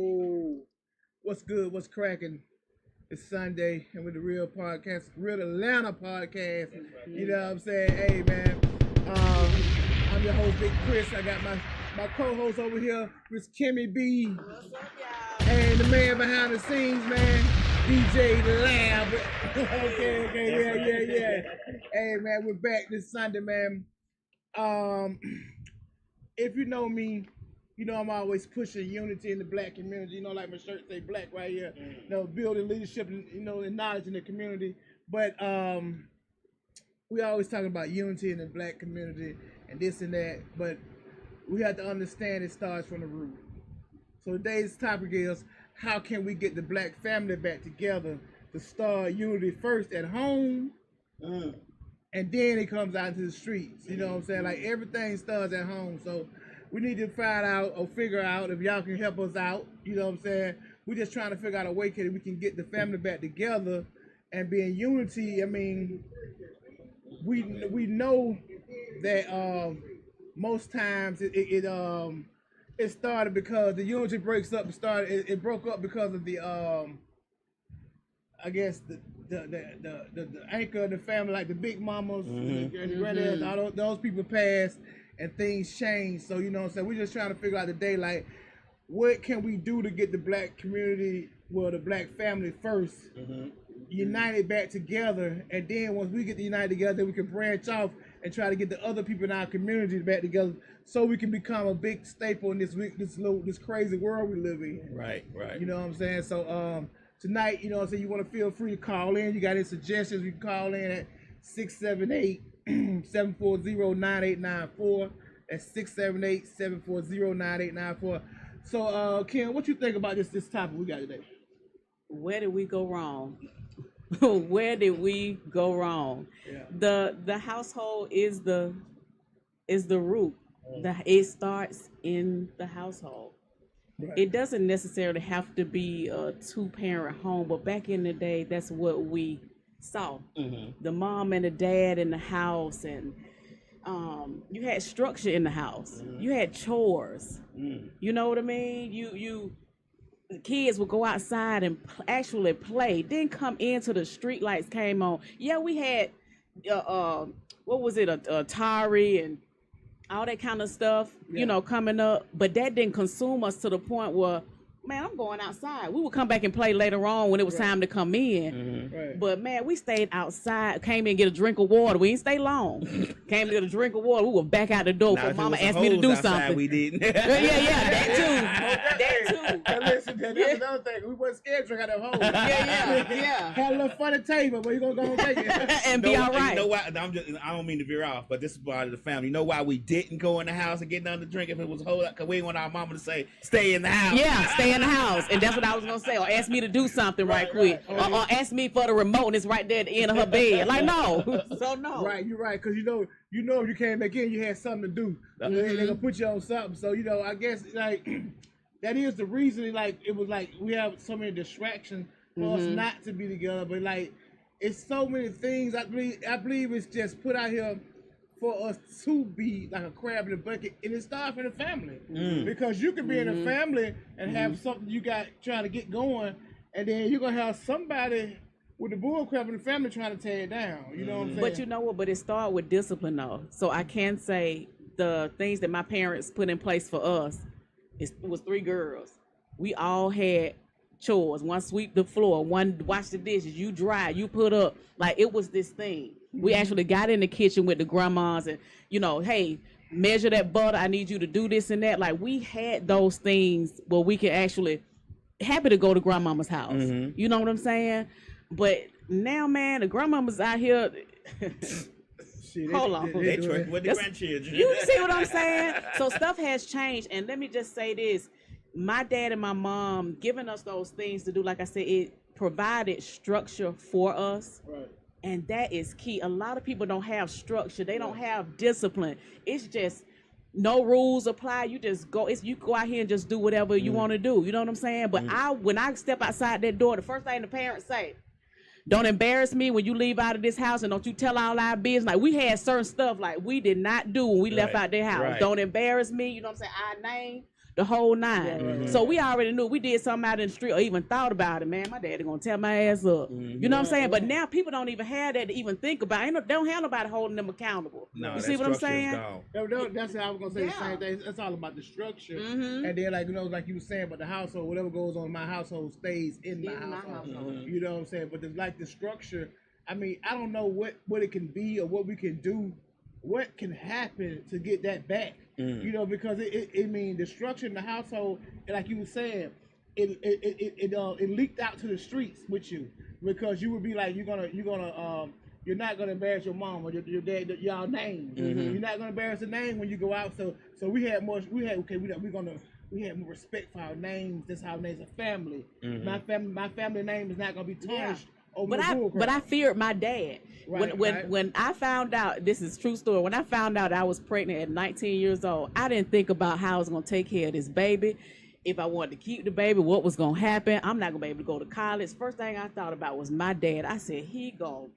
Yo, what's good? What's cracking? It's Sunday, and with the Real Podcast, Real Atlanta Podcast. You know what I'm saying? Hey, man. I'm your host, Big Chris. I got my co-host over here, Miss Kimmy B. What's up, y'all? And the man behind the scenes, man, DJ Lab. okay, yeah. Hey, man, we're back this Sunday, man. If you know me, you know I'm always pushing unity in the black community. You know, like my shirt say black right here. You know, building leadership and, you know, and knowledge in the community. But we always talking about unity in the black community and this and that. But we have to understand it starts from the root. So today's topic is, how can we get the black family back together to start unity first at home? And then it comes out into the streets. You know what I'm saying? Like, everything starts at home. So we need to find out or figure out if y'all can help us out. You know what I'm saying? We're just trying to figure out a way that we can get the family back together and be in unity. I mean, we know that most times it started because the unity breaks up. It broke up because of the I guess the anchor of the family, like the big mamas and the granddads, all those people passed and things changed. So, you know what I'm saying, we're just trying to figure out today, like, what can we do to get the black community, well, the black family first, united back together, and then once we get united together, we can branch off and try to get the other people in our community back together, so we can become a big staple in this crazy world we live in. Right. You know what I'm saying? So tonight, you know what I'm saying, you want to feel free to call in. You got any suggestions, you can call in at 678-740-9894. That's 678-740-9894. So, Kim, what you think about this topic we got today? Where did we go wrong? Where did we go wrong? Yeah. The household is the root. It starts in the household. Right. It doesn't necessarily have to be a two-parent home, but back in the day, that's what we saw. The mom and the dad in the house, and you had structure in the house. You had chores. You know what I mean? The kids would go outside and actually play. Then come into the street lights came on. Yeah, we had what was it, Atari and all that kind of stuff, you know, coming up. But that didn't consume us to the point where, man, I'm going outside. We would come back and play later on when it was time to come in. Right. But, man, we stayed outside, came in and get a drink of water. We didn't stay long. Came to get a drink of water. We were back out the door before Mama asked me to do something. We didn't. yeah, that too. And listen, that's another thing. We wasn't scared to drink out of home. Yeah. Had a little funny table, but you gonna go and take it. And be all right. You know why? I don't mean to veer off, but this is part of the family. You know why we didn't go in the house and get nothing to drink if it was hold up? Because we didn't want our mama to say, stay in the house. Yeah, stay in the house. And that's what I was going to say. Or ask me to do something right quick. Or ask me for the remote and it's right there at the end of her bed. Like, no. So, no. Right, you're right. Because, you know if you came back in, you had something to do. They're going to put you on something. So, you know, I guess, like, that is the reason, like, it was like we have so many distractions for us not to be together. But, like, it's so many things. I believe it's just put out here for us to be like a crab in a bucket, and it starts from the family. Because you can be in a family and have something you got trying to get going, and then you're gonna have somebody with the bull crap in the family trying to tear it down. You know what I'm saying? But you know what? But it started with discipline, though. So I can say the things that my parents put in place for us, it was 3 girls. We all had chores. One sweep the floor, one wash the dishes, you dry, you put up. Like, it was this thing. We actually got in the kitchen with the grandmas and, you know, hey, measure that butter. I need you to do this and that. Like, we had those things where we could actually happy to go to grandmama's house. You know what I'm saying? But now, man, the grandmamas out here. Hold on. They twerk with the grandchildren. You see what I'm saying? So stuff has changed. And let me just say this. My dad and my mom giving us those things to do, like I said, it provided structure for us. Right. And that is key. A lot of people don't have structure. They don't have discipline. It's just no rules apply. You just go. You go out here and just do whatever you want to do. You know what I'm saying? But when I step outside that door, the first thing the parents say, don't embarrass me when you leave out of this house, and don't you tell all our business. Like, we had certain stuff like we did not do when we left out their house. Right. Don't embarrass me. You know what I'm saying? Our name. the whole nine. Mm-hmm. So we already knew we did something out in the street or even thought about it, man. My daddy gonna tear my ass up. You know what I'm saying? But now people don't even have that to even think about. They don't have nobody holding them accountable. No, you that see what I'm structure is saying? gone. That's what I was gonna say. The Yeah. same thing. It's all about the structure, Mhm. and then like like you were saying, but the household, whatever goes on in my household stays in my household. You know what I'm saying? But there's like the structure. I mean, I don't know what it can be or what we can do, what can happen to get that back. You know, because it mean the structure in the household, like you were saying, it leaked out to the streets with you, because you would be like you're not gonna embarrass your mom or your dad, y'all name. You're not gonna embarrass the name when you go out. So we had more respect for our names. That's how our names are family. My family name is not gonna be tarnished. But I feared my dad. When I found out, this is a true story. When I found out I was pregnant at 19 years old, I didn't think about how I was gonna take care of this baby. If I wanted to keep the baby, what was gonna happen? I'm not gonna be able to go to college. First thing I thought about was my dad. I said he gonna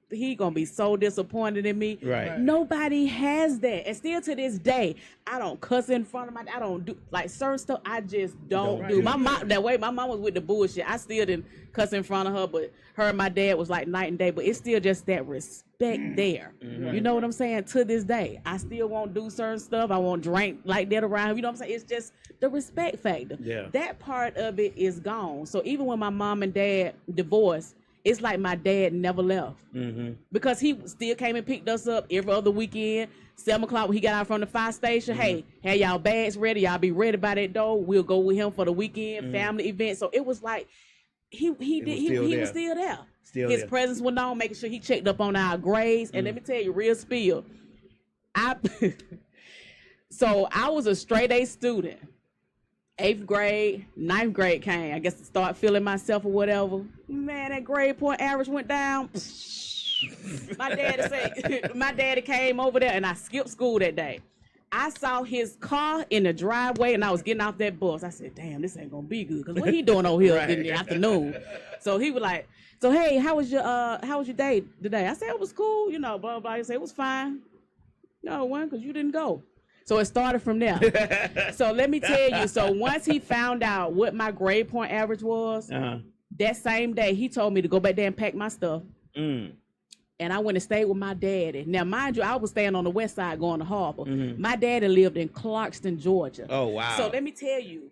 be so disappointed in me. Right. Nobody has that, and still to this day, I don't cuss in front of I don't do like certain stuff. I just don't do. My mom that way. My mom was with the bullshit. I still didn't cuss in front of her, but her and my dad was like night and day. But it's still just that respect there. You know what I'm saying? To this day, I still won't do certain stuff. I won't drink like that around. You know what I'm saying? It's just the respect factor. Yeah. That part of it is gone. So even when my mom and dad divorced, it's like my dad never left. Because he still came and picked us up every other weekend. 7 o'clock when he got out from the fire station. Hey, have y'all bags ready? Y'all be ready by that door. We'll go with him for the weekend family event. So it was like he was still there. His presence went on, making sure he checked up on our grades. And let me tell you, real spill. So I was a straight A student. 8th grade, 9th grade came. I guess to start feeling myself or whatever. Man, that grade point average went down. My daddy came over there and I skipped school that day. I saw his car in the driveway and I was getting off that bus. I said, damn, this ain't gonna be good. Cause what he doing over here in the afternoon? So he was like, so hey, how was your day today? I said it was cool, you know, blah blah. He said it was fine. No, it wasn't, cause you didn't go. So it started from there. So let me tell you. So once he found out what my grade point average was, that same day he told me to go back there and pack my stuff. And I went and stayed with my daddy. Now, mind you, I was staying on the west side going to Harper. My daddy lived in Clarkston, Georgia. Oh, wow. So let me tell you,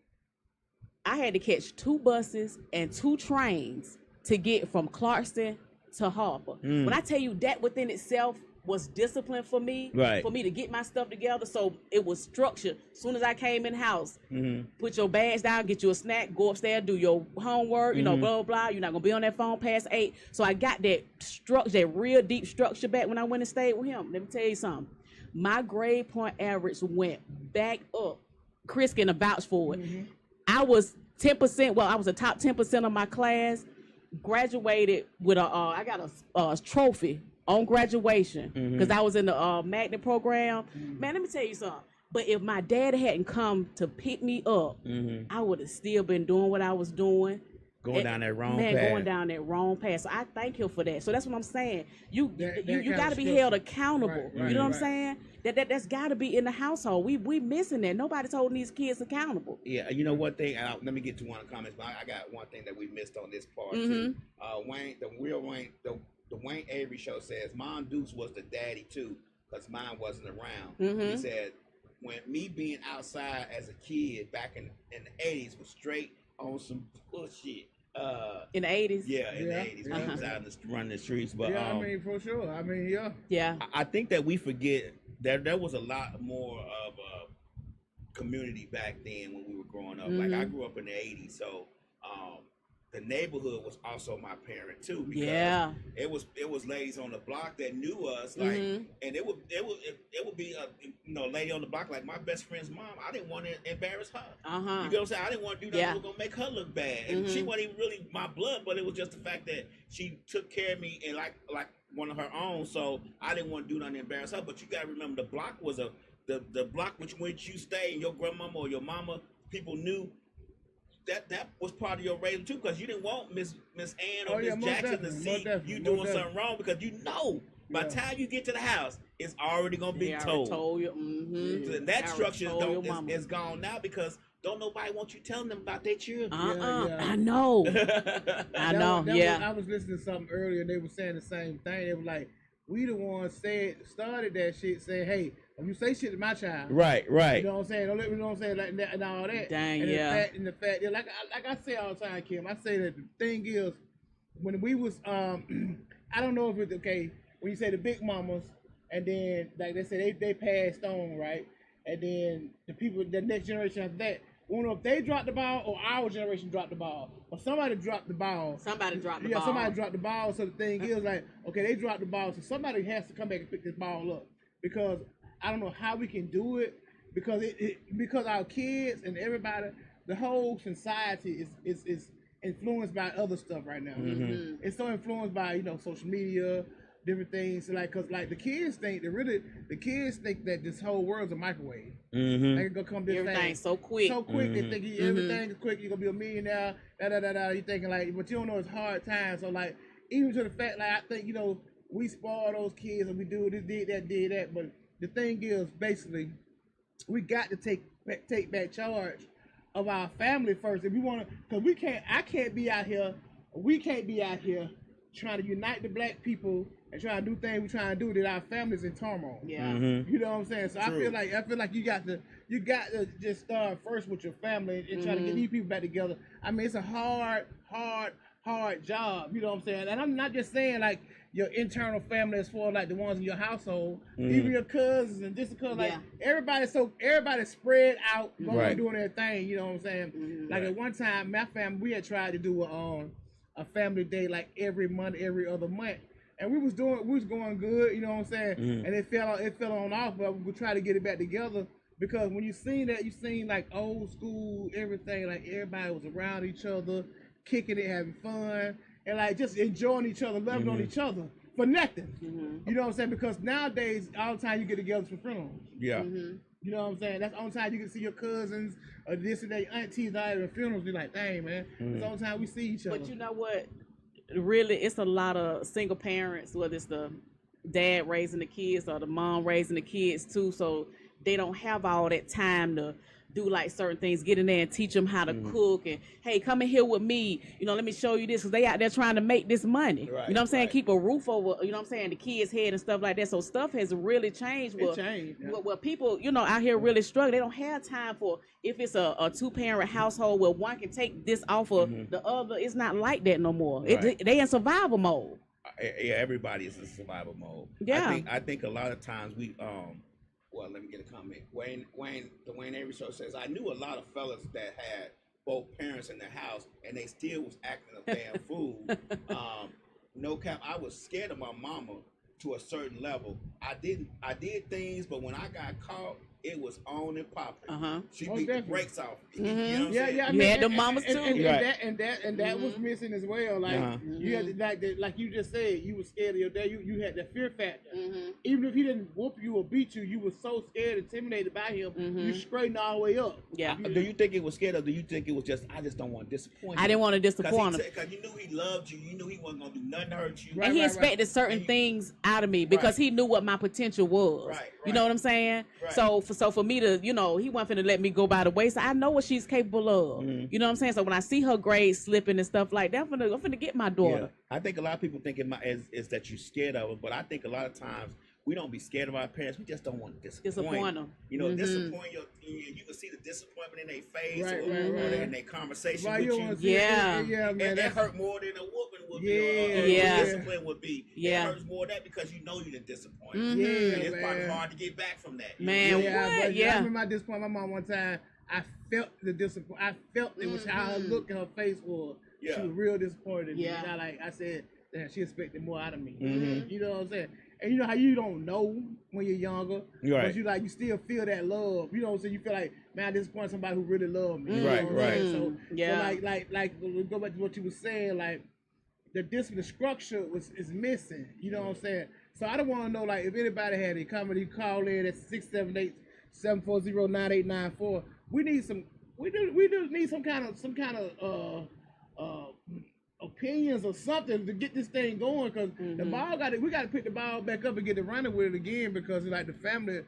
I had to catch 2 buses and 2 trains to get from Clarkston to Harper. When I tell you that within itself was discipline for me, for me to get my stuff together. So it was structured. As soon as I came in the house, put your bags down, get you a snack, go upstairs, do your homework, you know, blah, blah, blah. You're not going to be on that phone past 8. So I got that structure, that real deep structure back when I went and stayed with him. Let me tell you something. My grade point average went back up. Chris can vouch for it. I was 10%, well, I was the top 10% of my class, graduated with I got a trophy on graduation because I was in the magnet program. Man, let me tell you something. But if my dad hadn't come to pick me up, I would have still been doing what I was doing. Going down that wrong path. Going down that wrong path. So I thank him for that. So that's what I'm saying. You got to be held accountable. You know what I'm saying? That's got to be in the household. We missing that. Nobody's holding these kids accountable. Yeah, you know one thing. Let me get to one of the comments. But I got one thing that we missed on this part too. The Wayne Avery show says Mom Dukes was the daddy too, because mine wasn't around. He said, when me being outside as a kid back in the 80s was straight on some bullshit. In the 80s? Yeah, in the 80s. I was out running the streets. But I mean, for sure. I mean, yeah. I think that we forget that there was a lot more of a community back then when we were growing up. Like I grew up in the 80s, so the neighborhood was also my parent too, because it was ladies on the block that knew us, like, and it would be a lady on the block, like my best friend's mom. I didn't want to embarrass her. You know what I'm saying? I didn't want to do that. That was gonna make her look bad, and she wasn't even really my blood, but it was just the fact that she took care of me and like one of her own. So I didn't want to do nothing to embarrass her. But you gotta remember, the block was the block which you stay, and your grandmama or your mama, people knew. That was part of your raising too, because you didn't want Miss Ann or Miss Jackson to see you doing something wrong, because you know by the time you get to the house, it's already gonna be told. Told you. That structure is gone now, because don't nobody want you telling them about their children. Yeah. I know. I was listening to something earlier, and they were saying the same thing. They were like, we the ones started that shit, saying, hey, when you say shit to my child. Right. You know what I'm saying? Don't let me know what I'm saying, like that and all that. Dang, and yeah. The fact that, like I say all the time, Kim, I say that the thing is, when we was, I don't know if it's okay, when you say the big mamas, and then, like they said, they passed on, right? And then the next generation after that, I don't know if they dropped the ball or our generation dropped the ball. But somebody dropped the ball. Somebody dropped the Yeah, ball. somebody dropped the ball. So the thing is, like, okay, they dropped the ball, so somebody has to come back and pick this ball up. Because I don't know how we can do it, because because our kids and everybody, the whole society is influenced by other stuff right now. Mm-hmm. It's so influenced by, social media, different things. Like, cause like the kids think that this whole world's a microwave. Mm-hmm. They can go come this Everything fast. so quick. So quick, Mm-hmm. they think everything is quick. You're gonna be a millionaire. You thinking like, but you don't know it's hard times. So like, even to the fact, like I think we spoil those kids and we do this, did that. But the thing is, basically, we got to take back charge of our family first. If we want to, because we can't be out here trying to unite the black people and trying to do things we're trying to do that our families in turmoil. Yeah. Mm-hmm. You know what I'm saying? So True. I feel like you got to just start first with your family and try to get these people back together. I mean, it's a hard job. You know what I'm saying? And I'm not just saying like your internal family as far like the ones in your household, even your cousins and just because like everybody's spread out going doing their thing. You know what I'm saying? Mm-hmm. Like at one time, my family, we had tried to do a family day like every month, every other month. And we was going good, you know what I'm saying? And it fell on off, but we try to get it back together because when you seen like old school everything, like everybody was around each other, kicking it, having fun, and like just enjoying each other, loving on each other for nothing. You know what I'm saying? Because nowadays all the time you get together for funerals. Yeah. You know what I'm saying? That's the only time you can see your cousins or this and that, aunties out at funerals. You're like, dang man, that's the only time we see each other. But you know what? Really, it's a lot of single parents, whether it's the dad raising the kids or the mom raising the kids too, so they don't have all that time to do like certain things, get in there and teach them how to cook and hey, come in here with me, let me show you this, because they out there trying to make this money. Right, you know what I'm saying? right. Keep a roof over, you know what I'm saying, the kids' head and stuff like that. So stuff has really changed. Where people, out here really struggle. They don't have time for, if it's a two-parent household where one can take this off of the other, it's not like that no more. Right. They in survival mode. Yeah, everybody is in survival mode. Yeah. I think a lot of times we well, let me get a comment. The Wayne Avery Show says, I knew a lot of fellas that had both parents in the house and they still was acting a damn fool. No cap, I was scared of my mama to a certain level. I did things, but when I got caught, it was on and popping. She beat the brakes off. You know what I'm saying? I mean, had the mamas too. And that was missing as well. Like you had to, like you just said, you were scared of your dad. You had that fear factor. Even if he didn't whoop you or beat you, you were so scared, intimidated by him. You straightened all the way up. Yeah. Do you think it was scared, or do you think it was just I just don't want to disappoint him? I didn't want to disappoint him. Because you knew he loved you. You knew he wasn't gonna do nothing to hurt you. And he expected certain things out of me because he knew what my potential was. You know what I'm saying? Right. So for me to, he wasn't finna let me go by the wayside. I know what she's capable of. You know what I'm saying? So when I see her grades slipping and stuff like that, I'm finna get my daughter. Yeah. I think a lot of people think is that you're scared of it, but I think a lot of times we don't be scared of our parents. We just don't want to disappoint them. Disappoint you can see the disappointment in their face or in their conversation Right, with you. Yeah, man. And that hurt more than a whooping would be. Yeah. Or discipline would be. Yeah. It hurts more than that because you know you didn't disappoint. Yeah, And it's probably man. hard to get back from that. Man, I what? Yeah. remember I disappointed my mom one time. I felt the disappointment. I felt it was how her look in her face was. Yeah. She was real disappointed in me. Yeah. And I said, damn, she expected more out of me. You know what I'm saying? And you know how you don't know when you're younger, Right. but you still feel that love. You know what I'm saying? You feel like, man, I disappointed somebody who really loved me. You Right, know what I'm saying? right. So like we go back to what you were saying, like the structure is missing. You know what I'm saying? So I don't want to know like if anybody had any comment, you call in at 678-740-9894. We do need some kind of opinions or something to get this thing going, because the ball we got to pick the ball back up and get it running with it again, because like the family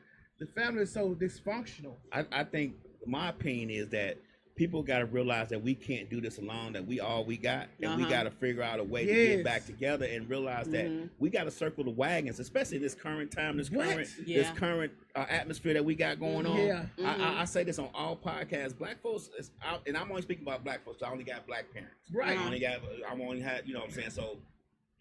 is so dysfunctional. I think my opinion is that people got to realize that we can't do this alone, that we all we got, and we Uh-huh. got to figure out a way to Yes. get back together and realize that we got to circle the wagons, especially this current time, this What? current Yeah. atmosphere that we got going on. Yeah. I say this on all podcasts. Black folks is out, and I'm only speaking about black folks. I only got black parents. Right. I'm only had, you know what I'm saying? So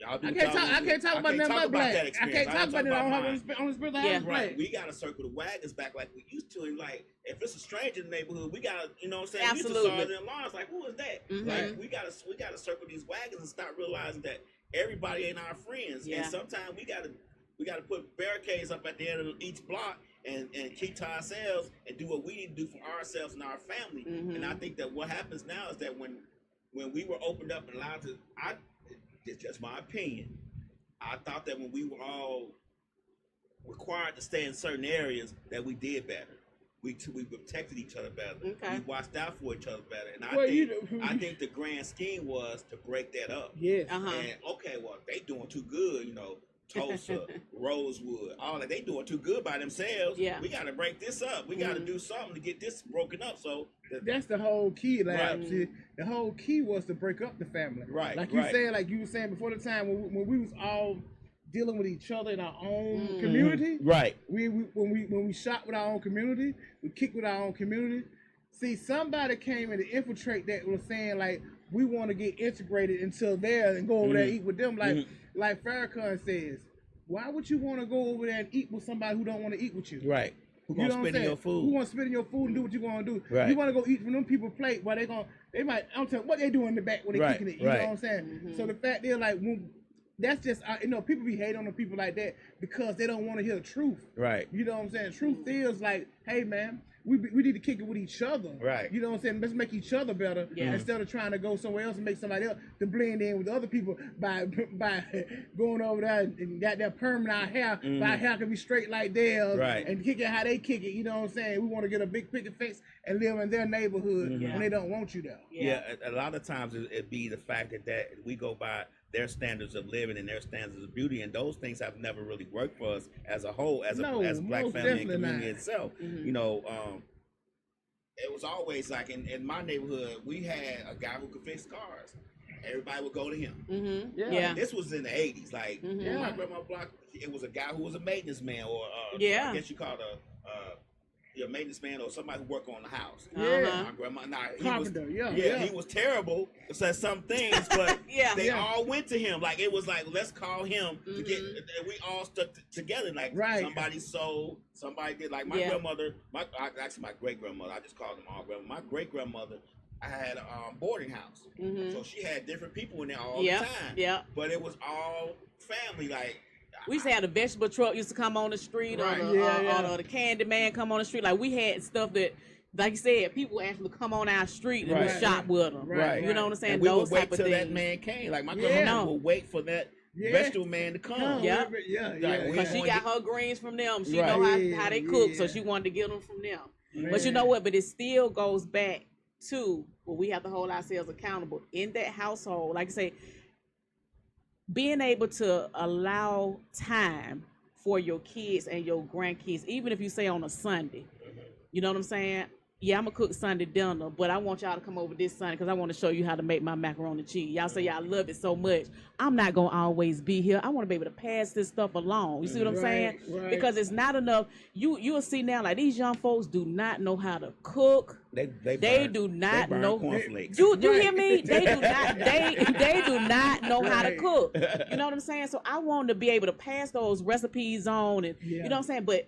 y'all do I what can't y'all talk. I do. can't talk about nothing but black. that I experience. can't talk about it. I don't have mine. on the spirit of Yeah. house Right, black. we gotta circle the wagons back like we used to, and like if it's a stranger in the neighborhood, we gotta, you know what I'm saying? Absolutely. We used to saw their alarms, like who is that? Mhm. Like we gotta circle these wagons and start realizing that everybody ain't our friends, Yeah. and sometimes we gotta put barricades up at the end of each block and keep to ourselves and do what we need to do for ourselves and our family. Mhm. And I think that what happens now is that when we were opened up and allowed to, it's just my opinion. I thought that when we were all required to stay in certain areas, that we did better. We protected each other better. Okay. We watched out for each other better. And Well, I think the grand scheme was to break that up. Yes. Uh-huh. And okay, well, they doing too good, you know. Tulsa, Rosewood, all that, they doing too good by themselves. Yeah. We got to break this up. We got to do something to get this broken up. So That's the whole key, like Right. see, the whole key was to break up the family. Right, Like you right. said, like you were saying before the time when we was all dealing with each other in our own community. right, When we shot with our own community, we kicked with our own community. See, somebody came in to infiltrate that was saying like we want to get integrated into there and go over there and eat with them. Like Farrakhan says, why would you want to go over there and eat with somebody who don't want to eat with you? right. Who You gonna know what I'm spit in saying? your food? Who want to spit in your food and do what you want to do? Right. You want to go eat from them people's plate while they might, I don't tell what they do in the back when they Right, kicking it. You right. know what I'm saying? So the fact is like, that's just, you know, people be hating on the people like that because they don't want to hear the truth. Right. You know what I'm saying? Truth is like, hey man, we need to kick it with each other. Right. You know what I'm saying? Let's make each other better Yeah. instead of trying to go somewhere else and make somebody else to blend in with other people by going over there and got that perm in our hair. But our hair can be straight like theirs. Right. And kick it how they kick it. You know what I'm saying? We want to get a big picket fence and live in their neighborhood when they don't want you there. Yeah, a lot of times it be the fact that we go by their standards of living and their standards of beauty, and those things have never really worked for us as a whole, as a black most family and definitely community not. itself. You know, it was always like in my neighborhood, we had a guy who could fix cars. Everybody would go to him. Mm-hmm. Yeah. Yeah. This was in the 80s. Like Mhm. my grandma block, it was a guy who was a maintenance man, or Yeah. I guess you call it a maintenance man, or somebody who worked on the house. Uh-huh. My grandma, Carpenter, yeah. he was terrible. Said some things, but Yeah. they Yeah. all went to him. Like it was like, let's call him to get. And we all stuck together. Like Right. somebody sold, somebody did. Like my Yeah. grandmother, actually my great grandmother. I just called them all grandma. My great grandmother, I had a boarding house, so she had different people in there all Yep. the time. Yep. But it was all family. Like We used to have the vegetable truck used to come on the street, Right. or the candy man come on the street. Like we had stuff that, like you said, people actually come on our street and we Right. shop with them. Right. You know what I'm saying? And we Those would wait type of till things. that man came. Like my Yeah. grandma No. would wait for that Yeah. vegetable man to come. Yeah. Like, Because she Yeah. got her greens from them. She Right. know Yeah, how they cook, so yeah. she wanted to get them from them. Man. But you know what? But it still goes back to where we have to hold ourselves accountable in that household. Like I say, being able to allow time for your kids and your grandkids, even if you say on a Sunday. You know what I'm saying? Yeah, I'm gonna cook Sunday dinner, but I want y'all to come over this Sunday because I want to show you how to make my macaroni and cheese. Y'all say y'all love it so much. I'm not gonna always be here. I want to be able to pass this stuff along. You see what I'm saying? Right. Because it's not enough. You'll see now, like these young folks do not know how to cook. They They do not burn know. cornflakes. You Right. hear me? They do not. They do not know how to Right. cook. You know what I'm saying? So I want to be able to pass those recipes on, and Yeah. you know what I'm saying. But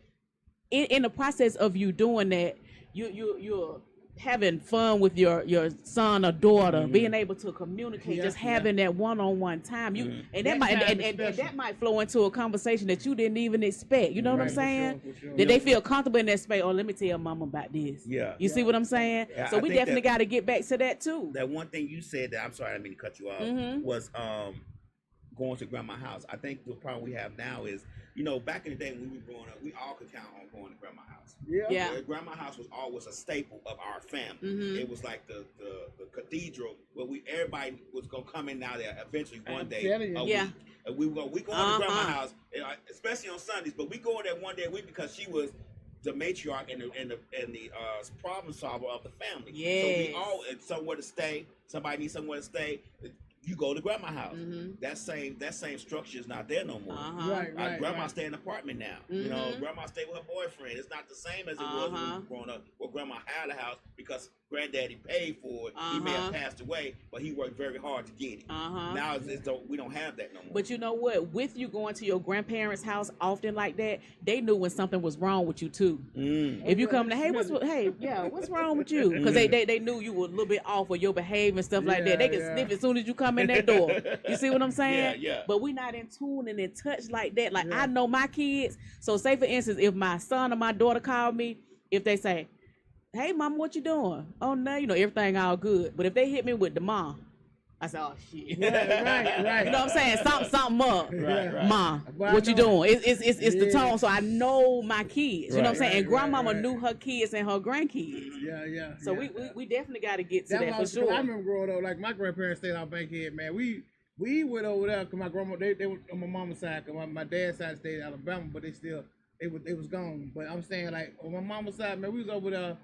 in the process of you doing that, you're having fun with your son or daughter, being able to communicate, Yeah, just yeah. having that one-on-one time. And that That might time and is special. that might flow into a conversation that you didn't even expect. You know what I'm Right, for saying? sure, for sure. Did they feel comfortable in that space? Oh, let me tell mama about this. Yeah. You see what I'm saying? Yeah, So I we think definitely that- got to get back to that too. That one thing you said that I'm sorry, I didn't mean to cut you off, Mhm. was going to grandma's house. I think the problem we have now is, you know, back in the day when we were growing up, we all could count on going to grandma's house. Yeah. Grandma's house was always a staple of our family. Mhm. It was like the cathedral where everybody was gonna come in now there eventually one day. telling you. a Yeah. week. And we going to grandma's house, especially on Sundays. But we go in there one day a week because she was the matriarch and the problem solver of the family. Yes. So we all somewhere to stay. Somebody needs somewhere to stay. You go to grandma's house. That same structure is not there no more. Right. Grandma right. stay in an apartment now. You know, grandma stay with her boyfriend. It's not the same as it was when we were growing up. Well, grandma had a house because granddaddy paid for it. He may have passed away, but he worked very hard to get it. Now it's though we don't have that no more. But you know what? With you going to your grandparents' house often like that, they knew when something was wrong with you too. If you come to, what's wrong with you? Because they knew you were a little bit off with your behavior and stuff like that. They can sniff as soon as you come in that door. You see what I'm saying? Yeah. But we not in tune and in touch like that. Like I know my kids. So say for instance, if my son or my daughter call me, if they say, "Hey, mama, what you doing?" "Oh, no, everything all good." But if they hit me with the mom, I say, "Oh shit." Right. You know what I'm saying? Something up. Right. Ma, Well, what you doing? It's the Yeah. tone. So I know my kids. You know what I'm saying? And grandmama right. knew her kids and her grandkids. Yeah. So we definitely got to get to That that for was, sure. I remember growing up, like my grandparents stayed out Bankhead, man. We went over there because my grandma, they were on my mama's side, because my dad's side stayed in Alabama, but they was gone. But I'm saying, like, on my mama's side, man, we was over there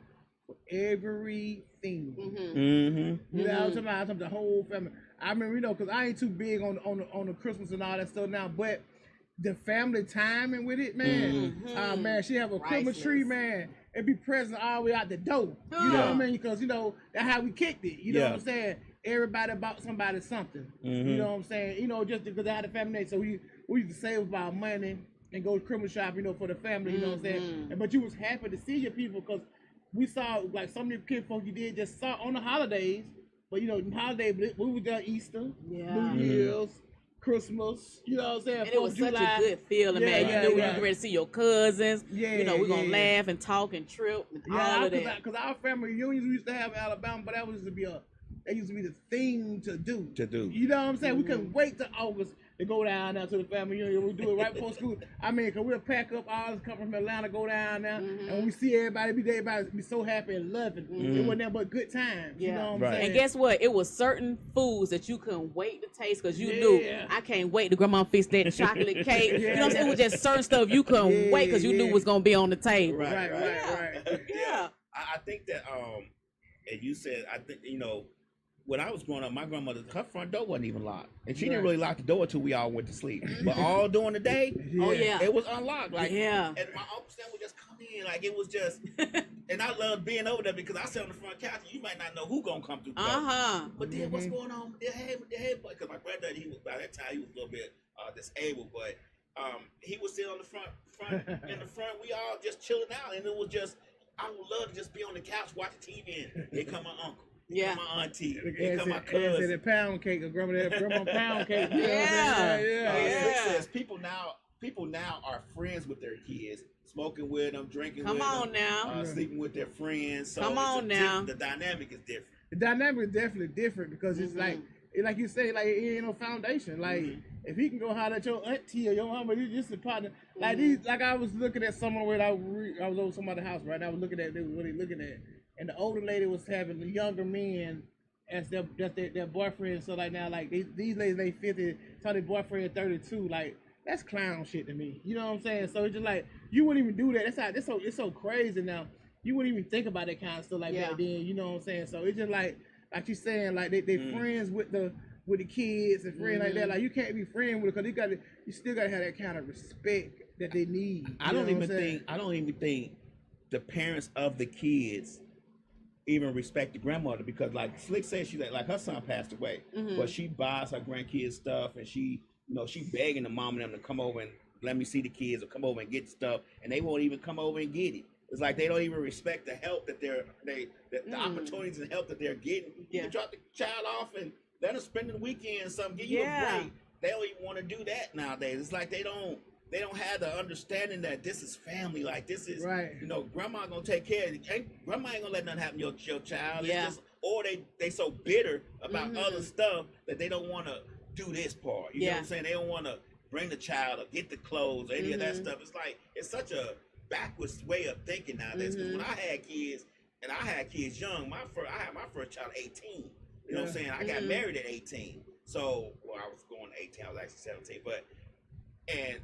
for everything. You know, I was talking about the whole family. I remember, because I ain't too big on the Christmas and all that stuff now, but the family timing with it, man. Man, she have a Christmas tree, man. It be present all the way out the door. You know what I mean? Because that's how we kicked it. You know what I'm saying? Everybody bought somebody something. You know what I'm saying? Just because I had a family name, so we used to save up our money and go Christmas shop, for the family. You know what I'm saying? But you was happy to see your people because we saw like some of the kid folk you did just saw on the holidays. But holiday we was there Easter, New Year's, Christmas. You know what I'm saying? And it was such a good feeling, man. You knew when you get ready to see your cousins. We're going to laugh and talk and trip and all of that. Because our family reunions we used to have in Alabama, but that used to be the thing to do. You know what I'm saying? We couldn't wait till August to go down there to the family reunion. We do it right before school. I mean, because we'll pack up all this come from Atlanta, go down there, and when we see everybody be so happy and loving. It wasn't nothing but good times. You know what I'm saying? And guess what? It was certain foods that you couldn't wait to taste because you knew, I can't wait to grandma fix that chocolate cake. You know what I'm saying? It was just certain stuff you couldn't wait because you knew was going to be on the table. Right. Yeah. I think that and you said when I was growing up, my grandmother, her front door wasn't even locked, and she didn't really lock the door until we all went to sleep. But all during the day, it was unlocked. Like, and my uncle Sam would just come in, like it was just. And I loved being over there because I sat on the front couch, and you might not know who gonna come through. But then what's going on? Hey, because my granddad, by that time he was a little bit disabled, but he was sitting on the front in the front. We all just chilling out, and it was just. I would love to just be on the couch watching TV, and here come my uncle. Here come my auntie. Here come my cousin. The pound cake, or grandma pound cake. Says people now are friends with their kids, smoking with them, drinking with them. Come on now. Sleeping with their friends. So come on now. The dynamic is different. The dynamic is definitely different because it's like you say, like it ain't no foundation. Like if he can go holler at your auntie or your mama, you just a partner. Like these, like I was looking at someone where I was over somebody's house, right? I was looking at what they looking at, and the older lady was having the younger men as their boyfriend. So like now, like these ladies, they 50, tell their boyfriend 32. Like that's clown shit to me. You know what I'm saying? So it's just like you wouldn't even do that. It's so crazy now. You wouldn't even think about that kind of stuff like that then. You know what I'm saying? So it's just like you saying, like they friends with the kids and friends like that. Like you can't be friends with it because you still gotta have that kind of respect that they need. I don't even think the parents of the kids even respect the grandmother because like Slick said, she like her son passed away, but she buys her grandkids stuff and she begging the mom and them to come over and let me see the kids or come over and get stuff, and they won't even come over and get it. It's like they don't even respect the help that the opportunities and help that they're getting. You can drop the child off and let them spend the weekend or something, give you a break. They don't even want to do that nowadays. It's like they don't have the understanding that this is family. Like this is grandma gonna take care of it. Grandma ain't gonna let nothing happen to your child. It's just, or they so bitter about other stuff that they don't want to do this part. You know what I'm saying? They don't want to bring the child or get the clothes or any of that stuff. It's like it's such a backwards way of thinking nowadays. Because when I had kids, and I had kids young, I had my first child at 18. You know what I'm saying? I got married at 18. So, I was going to 18. I was actually 17. And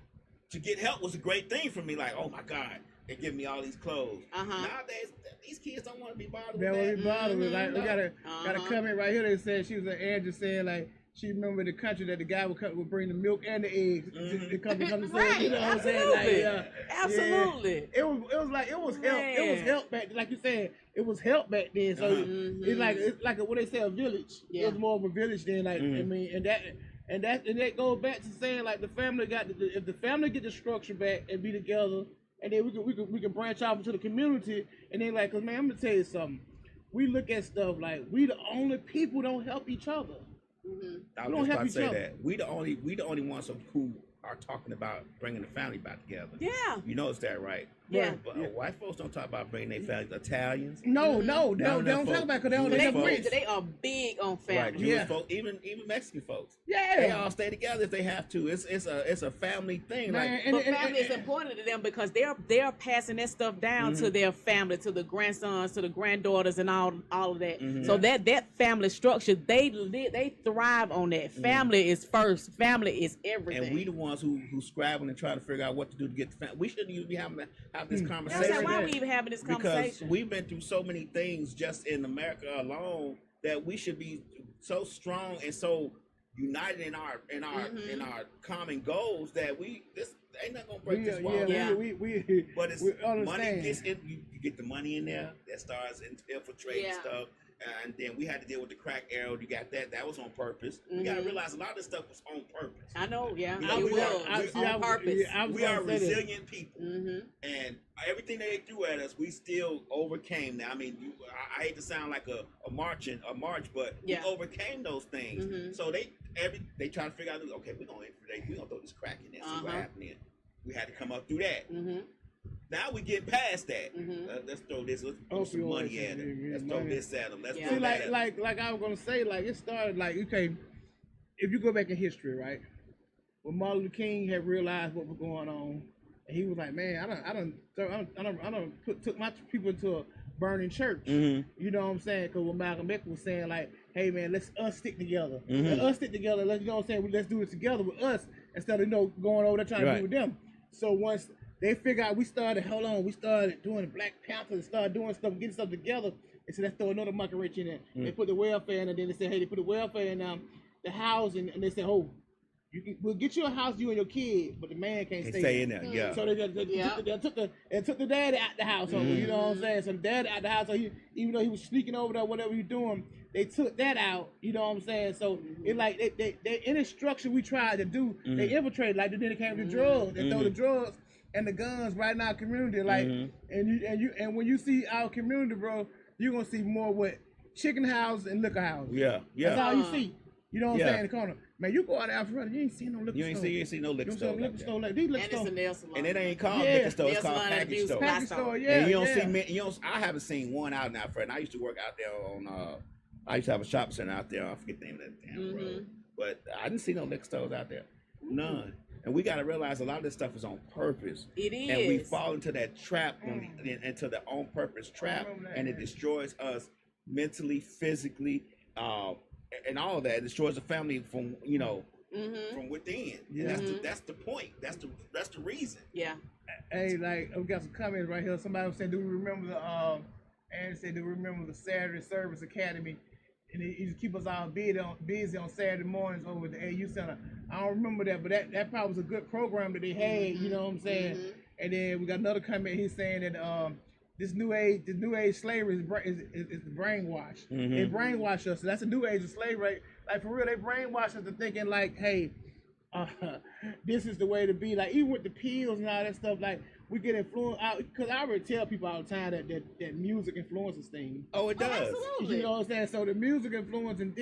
to get help was a great thing for me. Like, oh my God, and give me all these clothes. Uh-huh. Nowadays, these kids don't want to be bothered That with was that. be bothered with. Like, we got a Uh-huh. comment right here that said she was an Andrew saying like she remembered the country that the guy would bring the milk and the eggs to come to say, Right, you know what I'm saying? absolutely. Like, Absolutely. It was help. It was Man. help back, like you said. It was help back then. So it's like what they say, a village. Yeah. It was more of a village then. Like I mean, and that goes back to saying like the family if the family get the structure back and be together, and then we can branch off into the community, and then like, cause man, I'm gonna tell you something. We look at stuff like we the only people don't help each other. I We was don't just help about to each say other. that. We the only ones who are talking about bringing the family back together. Yeah. You notice that, right? Yeah. But white folks don't talk about bringing their families. Italians, No, they None don't of them talk about it because they don't Jewish have folks. rich. They are big on right? family. Jewish Yeah. folks, even Mexican folks. Yeah. They all stay together if they have to. It's a family thing. Man, Like, But family is important to them because they're passing that stuff down to their family, to the grandsons, to the granddaughters, and all of that. So that family structure, they thrive on that. Family is first. Family is everything. and we the ones who scrabble and try to figure out what to do to get the family. We shouldn't even be having to have this I was conversation. like, why are we even having this Because conversation? we've been through so many things just in America alone that we should be so strong and so united in our common goals that this ain't not gonna break this wall. Yeah. But it's we money understand. gets in. You get the money in there that starts infiltrating Yeah. stuff, and then we had to deal with the crack era. You got that. That was on purpose. We gotta realize a lot of this stuff was on purpose. I know, yeah, You know, it we was are- on purpose. We are resilient people. Mm-hmm. And everything they threw at us, we still overcame. Now, I mean, I hate to sound like a march, but Yeah. we overcame those things. Mhm. So they try to figure out, okay, we're gonna throw this crack in there, see what happened. We had to come up through that. Mm-hmm. Now we get past that. Mhm. Let's throw this. Let's throw some money at them. Let's throw this at them. Let's Yeah. throw See, that at them. like I was gonna say, like it started like okay, if you go back in history, right, when Martin Luther King had realized what was going on, and he was like, man, I done took my people into a burning church. Mhm. You know what I'm saying? Because what Malcolm X was saying, like, hey man, let's us stick together. Mhm. Let us stick together. Let's, you know what I'm saying? Let's do it together with us instead of going over there trying to Right. do with them. So once they figured out, we started doing the Black Panther and started doing stuff, getting stuff together. They said, let's throw another monkey wrench in there. They put the welfare in, and then they said, hey, they put the welfare in the housing, and they said, oh, we'll get you a house, you and your kid, but the man can't They stay stay in there. Mm. Yeah. So they took the daddy out the household. You know what I'm saying? So the daddy out the house, so even though he was sneaking over there, whatever he was doing, they took that out. You know what I'm saying? So it like they any structure we tried to do, they infiltrated. Like then it came to drugs. They throw the drugs and the guns right in our community. Like and when you see our community, bro, you're gonna see more what chicken house and liquor house. Yeah. That's Yeah. all you see. You know what I'm Yeah. saying? In the corner. Man, you go out there Alpharetta, you ain't seen no liquor You ain't store. see no liquor You store. don't see no liquor like store that. like these liquor And it's stores. a nail salon. And it ain't called Yeah. liquor store. It's Nail called salon and package abuse store. Package Lifestyle. store, yeah. And you don't yeah. see many. I haven't seen one out now, Fred. And I used to work out there on. I used to have a shopping center out there. I forget the name of that damn road, but I didn't see no liquor stores out there. None. And we got to realize a lot of this stuff is on purpose. It is. And we fall into that trap, into the on purpose trap, and it destroys us mentally, physically, and all of that. It destroys the family from from within. Yeah. And that's the point. That's the reason. Yeah. Hey, like we got some comments right here. Somebody was saying, "Do we remember the?" Aaron said, "Do we remember the Saturday Service Academy?" And he used to keep us all busy on Saturday mornings over at the AU Center. I don't remember that, but that probably was a good program that they had. You know what I'm saying? And then we got another comment. He's saying that this new age slavery is the brainwash. They brainwash us. So that's a new age of slavery. Like for real, they brainwash us to thinking like, hey, this is the way to be. Like even with the pills and all that stuff, like we get influenced out because I already tell people all the time that music influences things. Oh, it does. Absolutely. You know what I'm saying? So the music influencing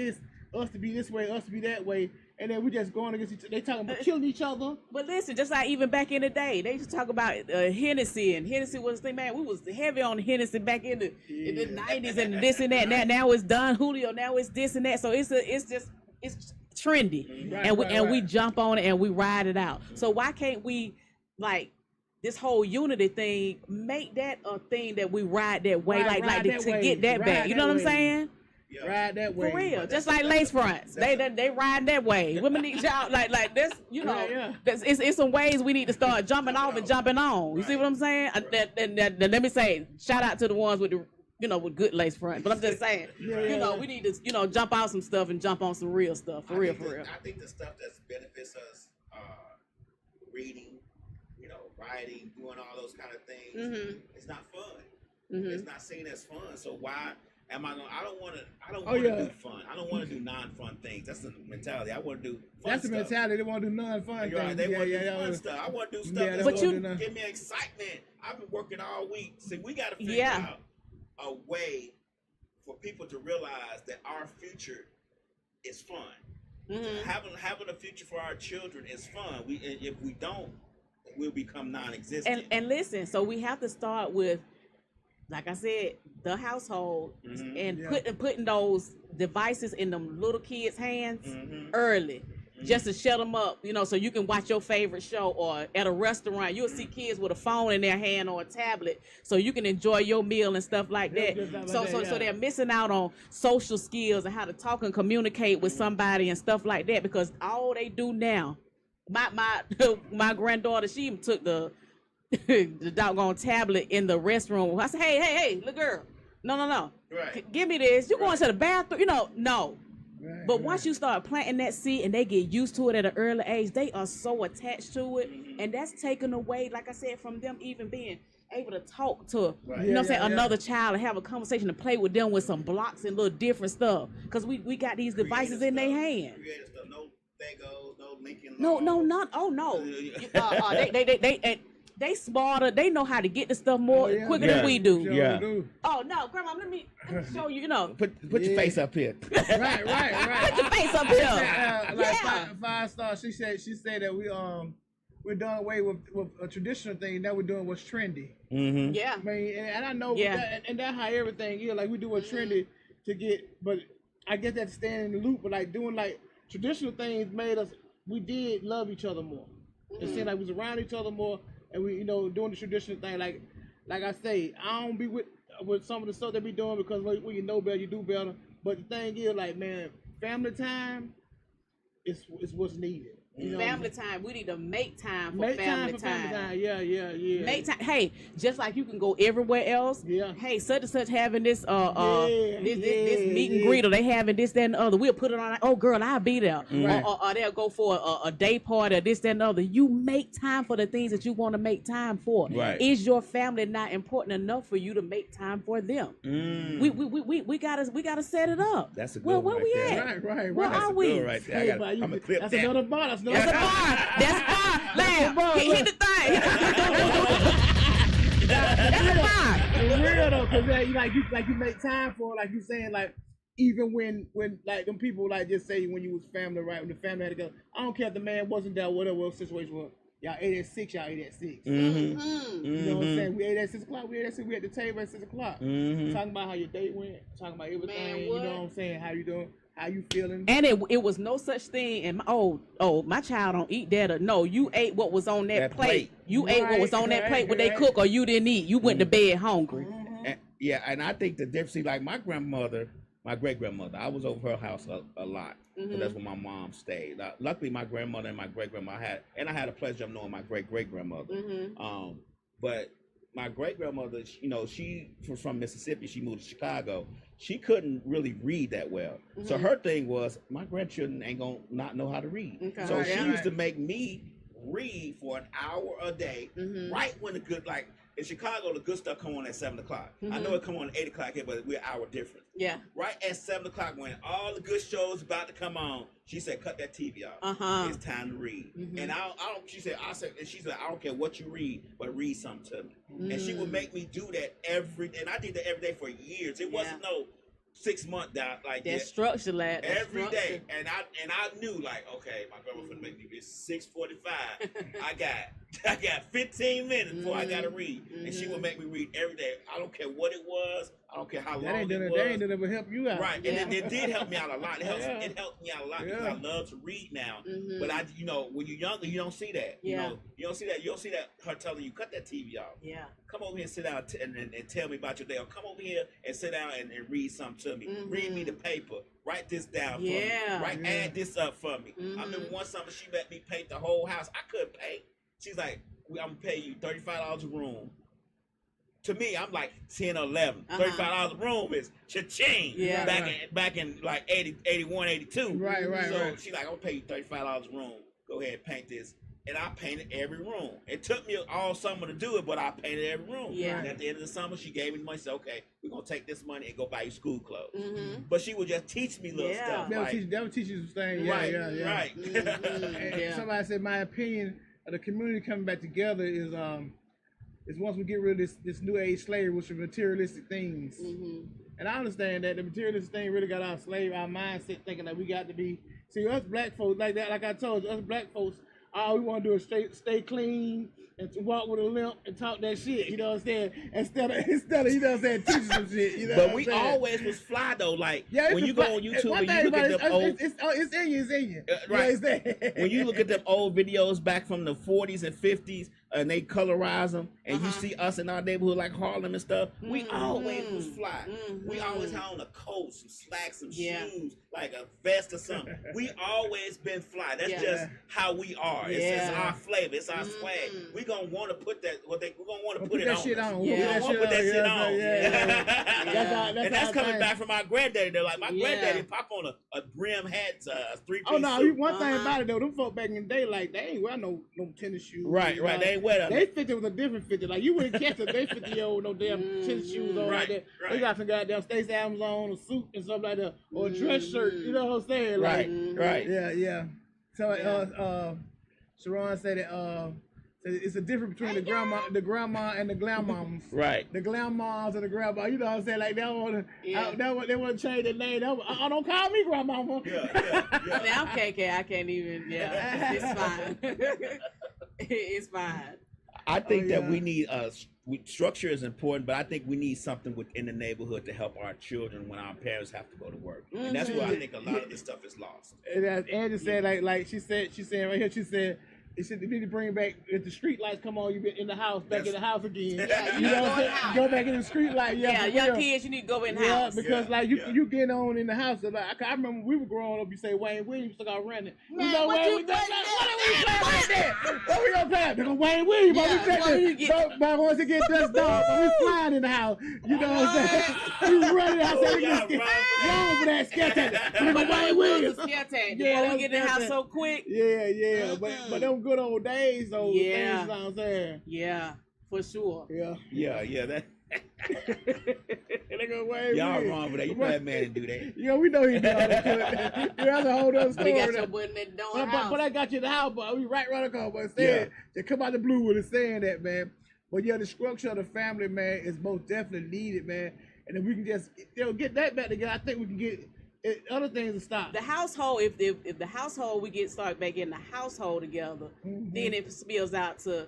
us to be this way, us to be that way, and then we just going against each other. They talking about killing each other. But listen, just like even back in the day, they used to talk about Hennessy, and Hennessy was the thing, man. We was heavy on Hennessy back in the 90s and this and that. Now it's Don Julio. Now it's this and that. So it's trendy, and we jump on it and we ride it out. So why can't we like this whole unity thing make that a thing that we ride that way, Ride to that way. get that Ride back? You know that what I'm way. saying? Yeah. Ride that way. For real, just like lace fronts, they ride that way. Women need y'all like this, you know. Yeah. It's some ways we need to start jumping off and jumping on. You see what I'm saying? Let me say, shout out to the ones with the with good lace front. But I'm just saying, we need to jump out some stuff and jump on some real stuff. For real. I think the stuff that benefits us, reading, writing, doing all those kind of things, it's not fun. It's not seen as fun. So why am I going? I don't want to do fun. I don't want to do non-fun things. That's the mentality. I want to do fun That's the stuff. mentality. They want to do non-fun things. Right. They want to do fun stuff. I want to do stuff that's going to give me excitement. I've been working all week. See, we got to figure out a way for people to realize that our future is fun. Having a future for our children is fun. If we don't, we'll become non-existent. And listen, so we have to start with, like I said, the household and putting those devices in them little kids' hands early, just to shut them up, so you can watch your favorite show. Or at a restaurant, you'll see kids with a phone in their hand or a tablet, so you can enjoy your meal and stuff like that. So they're missing out on social skills and how to talk and communicate with somebody and stuff like that, because all they do now. My granddaughter, she even took the doggone tablet in the restroom. I said, hey, little girl, no. Right. Give me this. You going to the bathroom? No. Right, but once you start planting that seed and they get used to it at an early age, they are so attached to it, and that's taken away, like I said, from them even being able to talk to, another child and have a conversation and play with them with some blocks and little different stuff. Because we got these devices in their hand. Creative stuff. No Legos, no Lincoln. No. They smarter. They know how to get the stuff more quicker than we do. Do. Oh no, Grandma, let me show you. Put your face up here. Right. Put your face up here. Five Star. She said that we're done away with a traditional thing. Now we're doing what's trendy. Yeah. I mean, and I know and that's how everything is. Like we do what's trendy to get, but I get that staying in the loop. But like doing like traditional things made us. We did love each other more. It seemed like we was around each other more. And we, doing the traditional thing, like I say, I don't be with some of the stuff they be doing because when you know better, you do better. But the thing is, like, man, family time is what's needed. Family time. We need to make time for family time. Yeah. Make time. Hey, just like you can go everywhere else. Yeah. Hey, such and such having this this meet and greet, or they having this, that, and the other. We'll put it on. Oh, girl, I'll be there. Right. Or they'll go for a day party, or this, that, and the other. You make time for the things that you want to make time for. Right. Is your family not important enough for you to make time for them? We gotta set it up. That's a good where one we right at? Right. Where That's are a we? good right there. I'm gonna clip That's that. another bar. That's That's a bar. That's a bar. Lamb, hit the thing. That's a bar. For real though, cause like you make time for, like you saying, like even when like them people like just say when you was family, right? When the family had to go, I don't care if the man wasn't there, whatever the situation was. Y'all ate at 6. Y'all ate at 6. You know what I'm saying? We ate at 6 o'clock. We ate at 6. We at the table at 6 o'clock. Talking about how your date went. Talking about everything. Man, you know what I'm saying? How you doing? How you feeling? And it was no such thing. And my child don't eat that. Or no, you ate what was on that plate. You ate what was on that plate when they cook, or you didn't eat. You went to bed hungry. And I think the difference, like my great grandmother, I was over her house a lot. So that's where my mom stayed. Luckily, my grandmother and my great grandma I had the pleasure of knowing my great grandmother. But my great grandmother, she was from Mississippi. She moved to Chicago. She couldn't really read that well. So her thing was, my grandchildren ain't gonna not know how to read. Okay. So she used to make me read for an hour a day, right when the good, like in Chicago, the good stuff come on at 7 o'clock. I know it come on at 8 o'clock here, but we're an hour different. Yeah. Right at 7 o'clock, when all the good shows about to come on, she said, "Cut that TV off. It's time to read." And I don't. She said, I don't care what you read, but read something to me. And she would make me do that and I did that every day for years. It wasn't no 6 month down like that that. Structure, lad. Every day, and I knew, like, okay, my grandma finna make me. It's 6:45. I got 15 minutes before I gotta read, and she would make me read every day. I don't care what it was. I don't care how long That ain't it gonna, was. that ain't gonna ever help you out. Right, Yeah. and it did help me out a lot. Yeah. It helped me out a lot because Yeah. I love to read now. Mhm. But when you're younger, you don't see that. Yeah. You don't see that. You don't see that her telling you cut that TV off. Yeah. Come over here and sit down and tell me about your day. Or come over here and sit down and read something to me. Mhm. Read me the paper. Write this down Yeah. for me. Yeah. Add this up for me. I remember Mhm. one summer she let me paint the whole house. I couldn't paint. She's like, I'm gonna pay you $35 a room. To me, I'm like 10 or 11. Uh-huh. $35 a room is cha-ching. Yeah. Back in like 80, 81, 82. Right, right, So right. she's like, I'm gonna pay you $35 a room. Go ahead and paint this. And I painted every room. It took me all summer to do it, but I painted every room. Yeah. And at the end of the summer, she gave me the money. Said, okay, we're gonna take this money and go buy you school clothes. Mhm. But she would just teach me little Yeah. stuff. That would teach you some things. Yeah, right, yeah, yeah. right. Mhm. And Yeah. somebody said, my opinion of the community coming back together is once we get rid of this new age slavery, which are materialistic things. Mhm. And I understand that the materialistic thing really got our mindset thinking that we got to be. See, us black folks like that, like I told you, us black folks, all we want to do is stay clean and to walk with a limp and talk that shit. You know what I'm saying? Instead of you know what I'm saying, teaching some shit. You know But what we I'm saying? always was fly though. Like Yeah, when you go on YouTube and you look at them old, it's in you. You know what I'm saying? when you look at them old videos back from the 40s and 50s, and they colorize them, and you Uh-huh. see us in our neighborhood like Harlem and stuff, we Mhm. always was fly. We Mhm. always had on a coat, some slacks, some Yeah. shoes, like a vest or something. We always been fly. That's Yeah. just how we are. It's Yeah. our flavor. It's our swag. Mhm. We gonna want to put that. We're gonna want to We'll put it that on. shit us. on. Yeah. We gonna want to put that shit on. Yeah. That's And that's our coming thing. back from our granddaddy. They're like, my Yeah. granddaddy pop on a brim hat, a three-piece Oh no! suit. One thing Uh-huh. about it though, them folk back in the day, like they ain't wear no tennis shoes. Right, you right. know. They ain't wear that. They 50 was a different 50. Like you wouldn't catch a they 50-year-old with no damn tennis shoes on Right, like that. They right. got some goddamn Stacey Adams on, a suit and stuff like that, or a dress shirt. You know what I'm saying? Like, Right, right. yeah, yeah. So Yeah. Sharon said that it's a difference between the grandma and the grandmoms. Right. The grandmas and the grandma, you know what I'm saying? Like they want Yeah. they want to change their name. Don't call me grandmama. Yeah. Now I'm KK. I can't even. Yeah, it's fine. It's fine. I think that yeah. we need structure is important, but I think we need something within the neighborhood to help our children when our parents have to go to work. And that's where I think a lot of this stuff is lost. And as Angie said, like she said right here, she said they need to bring back if the street lights come on, you be in the house, back in the house again. Yeah, you know what I'm go in saying? the house. Go back in the street light. Yeah, for young real. kids, you need to go in the Yeah, house. because Yeah, like you yeah. you get on in the house. Like I remember when we were growing up, you say Wayne Williams took out running. Man, You know what Wayne you Williams. playing What are we that? playing like that? What we gonna play? They're gonna Wayne Williams. Yeah, But we well, you take get- but once it get dust off, but we flying in the house. You know what I'm saying? We running outside. Oh, We y'all get run for that sketch. Nigga But Wayne Williams. Scare tag. Yeah, Before we get in the that's house it. so quick. Yeah, yeah. But them good old days, though. Yeah. Things, you know what I'm saying? Yeah, for sure. Yeah. Yeah. That They go Wayne y'all Williams. wrong for that. You know that man to do that. Yeah, we know he did all that. Yeah, that's a whole other story. We got though. your boy in that door house. But I got you in the house, but we right the car. But said they come out the blue with it saying that, man. But yeah, the structure of the family, man, is most definitely needed, man. And if we can just get that back together, I think we can get other things to stop. The household, if the household we start back getting the household together, then it spills out to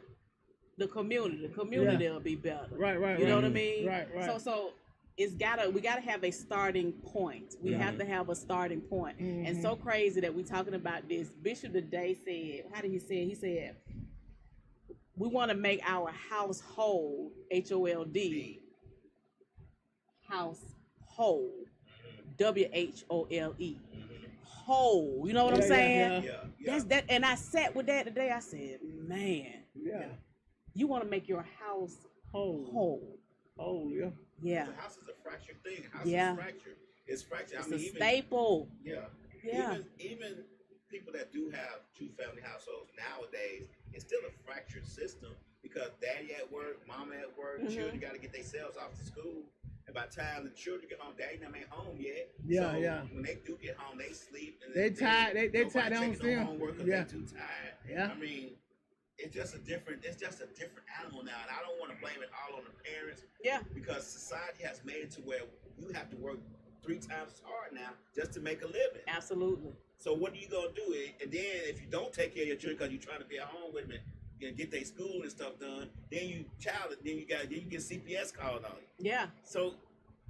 the community. The community will be better. Right. You know what I mean? Right. So we gotta have a starting point. We have to have a starting point. And so crazy that we talking about this. Bishop today said, how did he say it? He said, we want to make our household HOLD household WHOLE whole. You know what I'm saying? Yeah. That's that. And I sat with that today. I said, man, Yeah. you want to make your house whole. Oh, yeah. Yeah. The house is a fractured thing. House Yeah. is fractured. It's fractured. It's I mean, a even, staple. Yeah. Yeah. Even people that do have two-family households nowadays, it's still a fractured system because daddy at work, mama at work, children got to get themselves off to school. And by the time the children get home, daddy them ain't home yet. Yeah, so yeah. When they do get home, they sleep. And They tired. They nobody tired. They don't taking see no 'em. homework 'cause Yeah. they too tired. Yeah. I mean, it's just a different animal now, and I don't want to blame it all on the parents. Yeah. Because society has made it to where you have to work 3 times as hard now just to make a living. Absolutely. So what are you gonna do? And then if you don't take care of your children because you're trying to be at home with them and get their school and stuff done, then you get CPS called on you. Yeah. So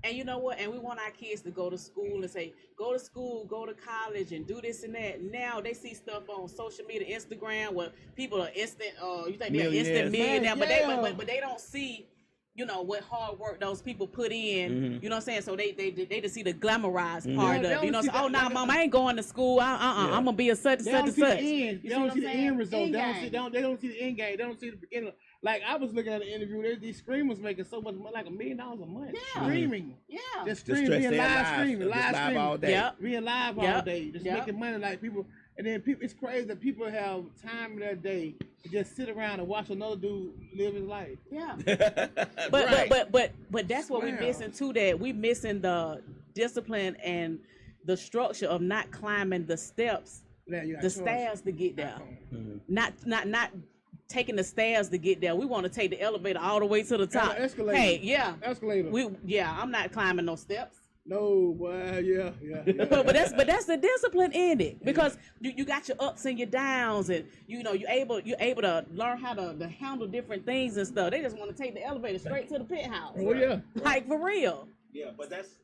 And you know what? And we want our kids to go to school and say, go to school, go to college, and do this and that. Now they see stuff on social media, Instagram, where people are instant. You think they're instant millionaire, but they don't see, you know, what hard work those people put in. You know what I'm saying? So they just see the glamorized part of it. You know, oh, nah, mom, I ain't going to school. I'm gonna be a such and such and such. They don't see the end result. They don't see the end game. They don't see the beginning. Like, I was looking at an interview, these streamers making so much money, like $1 million a month. Yeah. Streaming. Yeah. Just streaming, being live streaming. Live streaming. All day. Yep. Being live all day. Just making money like people. And then people, it's crazy that people have time in their day to just sit around and watch another dude live his life. Yeah. Right. But that's what we're missing too, that we missing the discipline and the structure of not climbing the steps, the stairs to get there. Not taking the stairs to get there. We want to take the elevator all the way to the top. Escalator. Hey, yeah. Escalator. I'm not climbing no steps. No, well, yeah. but that's the discipline in it, because you got your ups and your downs, and you know you're able to learn how to handle different things and stuff. They just want to take the elevator straight to the penthouse. Oh yeah. Like, for real. Yeah, but that's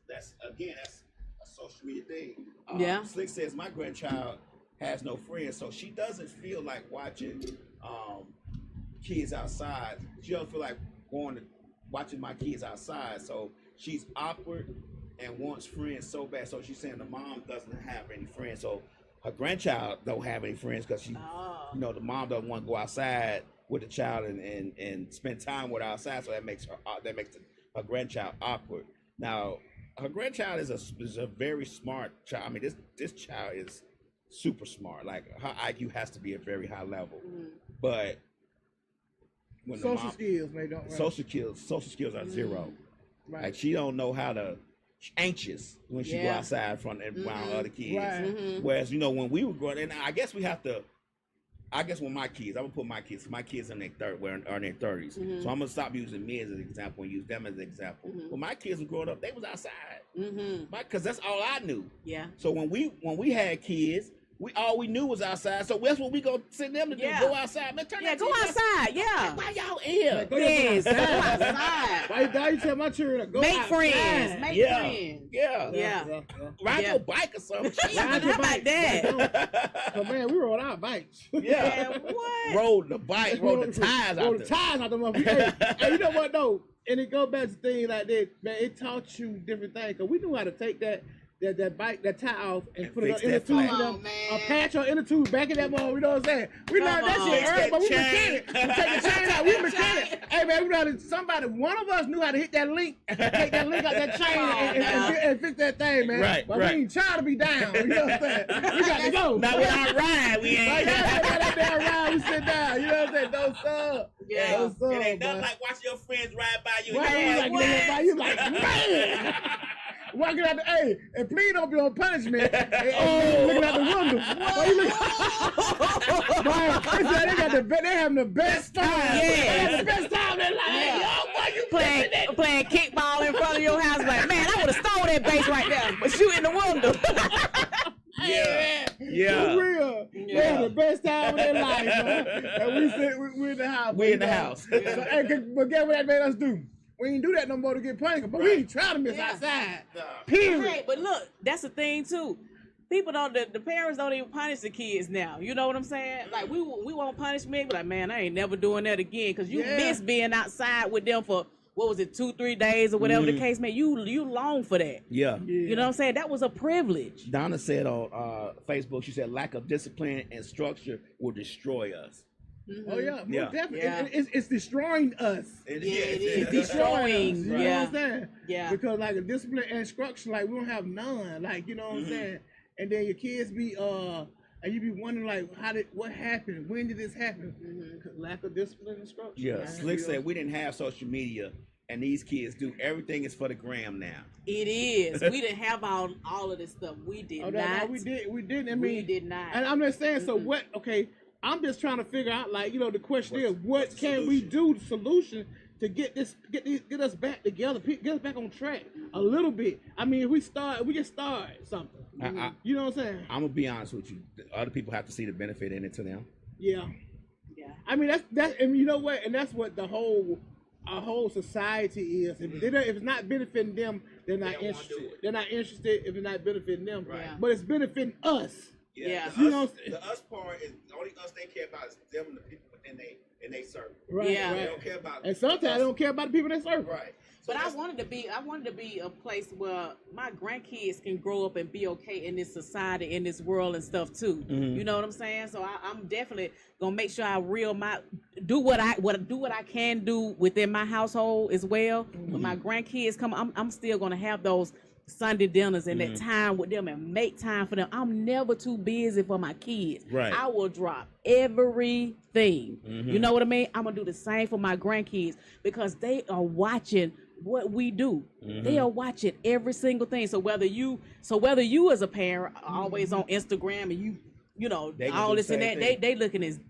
again, that's a social media thing. Yeah. Slick says my grandchild has no friends, so she doesn't feel like watching kids outside. She doesn't feel like watching my kids outside. So she's awkward and wants friends so bad. So she's saying the mom doesn't have any friends. So her grandchild don't have any friends because she, you know, the mom doesn't want to go outside with the child and spend time with her outside. So that makes her grandchild awkward. Now, her grandchild is a very smart child. I mean, this child is super smart. Like, her IQ has to be at very high level. But when social skills, man, don't. Social skills are zero. Right. Like, she don't know how to. She's anxious when she go outside around other kids. Right. Whereas, you know, when we were growing, and I guess with my kids, I'm gonna put my kids in their 30s. So I'm gonna stop using me as an example and use them as an example. When my kids were growing up, they was outside. Because that's all I knew. Yeah. So when we had kids, all we knew was outside. So that's what we go send them to do. Go outside. Man, turn that go TV outside. Yeah. Why y'all here? Yes, go outside. Why you tell my children to go Make outside? friends. Make friends. Yeah. Ride your bike or something. How about that? So, man, we rode our bikes. Yeah, what? Rode the tires out Rode the tires out the motherfucker. Hey, you know what though? And it goes back to things like that, man. It taught you different things, because we knew how to take that bike, that tire off, and put it on inner tube, a patch on inner tube, back in that mall. You know what I'm saying? We learned that shit early, but we mechanic. Take the chain out. We mechanic. Hey man, we know one of us knew how to hit that link, take that link out that chain, and fix that thing, man. Right. But we ain't trying to be down. You know what I'm saying? We got to go. Now with our ride, we ain't. That damn ride, we sit down. You know what I'm saying? Don't sub. Yeah. Don't sub. It ain't nothing like watching your friends ride by you. You like, man. Walking out the and please don't be on punishment. Looking out the window. Why you looking? They having the best time. Yeah. They have the best time. They're like, yo, boy, you playing kickball in front of your house. Like, man, I would have stole that base right there, but shoot in the window. Yeah. For real. They have the best time of their life, man. And we're in the house. We in the house. But guess what that made us do? We ain't do that no more to get punished, but we ain't trying to miss outside. Period. Hey, but look, that's the thing too. People don't. The parents don't even punish the kids now. You know what I'm saying? Like we won't punish me, but like, man, I ain't never doing that again, because you miss being outside with them for what was it, 2-3 days or whatever the case may. You long for that. Yeah. You know what I'm saying? That was a privilege. Donna said on Facebook, she said lack of discipline and structure will destroy us. Oh yeah, definitely. Yeah. It's destroying us. It is. It's destroying. You know what I'm saying? Yeah. Because like a discipline and structure, like we don't have none. Like, you know what I'm saying? And then your kids be and you be wondering like what happened? When did this happen? Lack of discipline and structure. Yeah. Man. Slick said we didn't have social media, and these kids do. Everything is for the gram now. It is. We didn't have all of this stuff. We did not. No, we didn't. I mean, we did not. And I'm just saying. So what? Okay. I'm just trying to figure out, like, you know, the question is, what can we do, the solution to get us back together, get us back on track a little bit. I mean, if we can start something. You know what I'm saying? I'm gonna be honest with you. Other people have to see the benefit in it to them. Yeah. Yeah. I mean, that's and you know what, and that's what the whole our whole society is. If it's not benefiting them, they're not don't wanna interested. do it. They're not interested if it's not benefiting them. Right. Yeah. But it's benefiting us. Yeah. The You us, know- the us part is the only us they care about is them and the people within they serve. Right. Yeah. They Right. don't care about. And sometimes us. they don't care about the people they serve. Right. So But I that's- wanted to be a place where my grandkids can grow up and be okay in this society, in this world and stuff too. You know what I'm saying? So I'm definitely gonna make sure I do what I can do within my household as well. When my grandkids come, I'm still gonna have those Sunday dinners and that time with them and make time for them. I'm never too busy for my kids. Right. I will drop everything. You know what I mean? I'm gonna do the same for my grandkids because they are watching what we do. They are watching every single thing. So whether you as a parent are always on Instagram and you know They can all do this the and same that, thing. they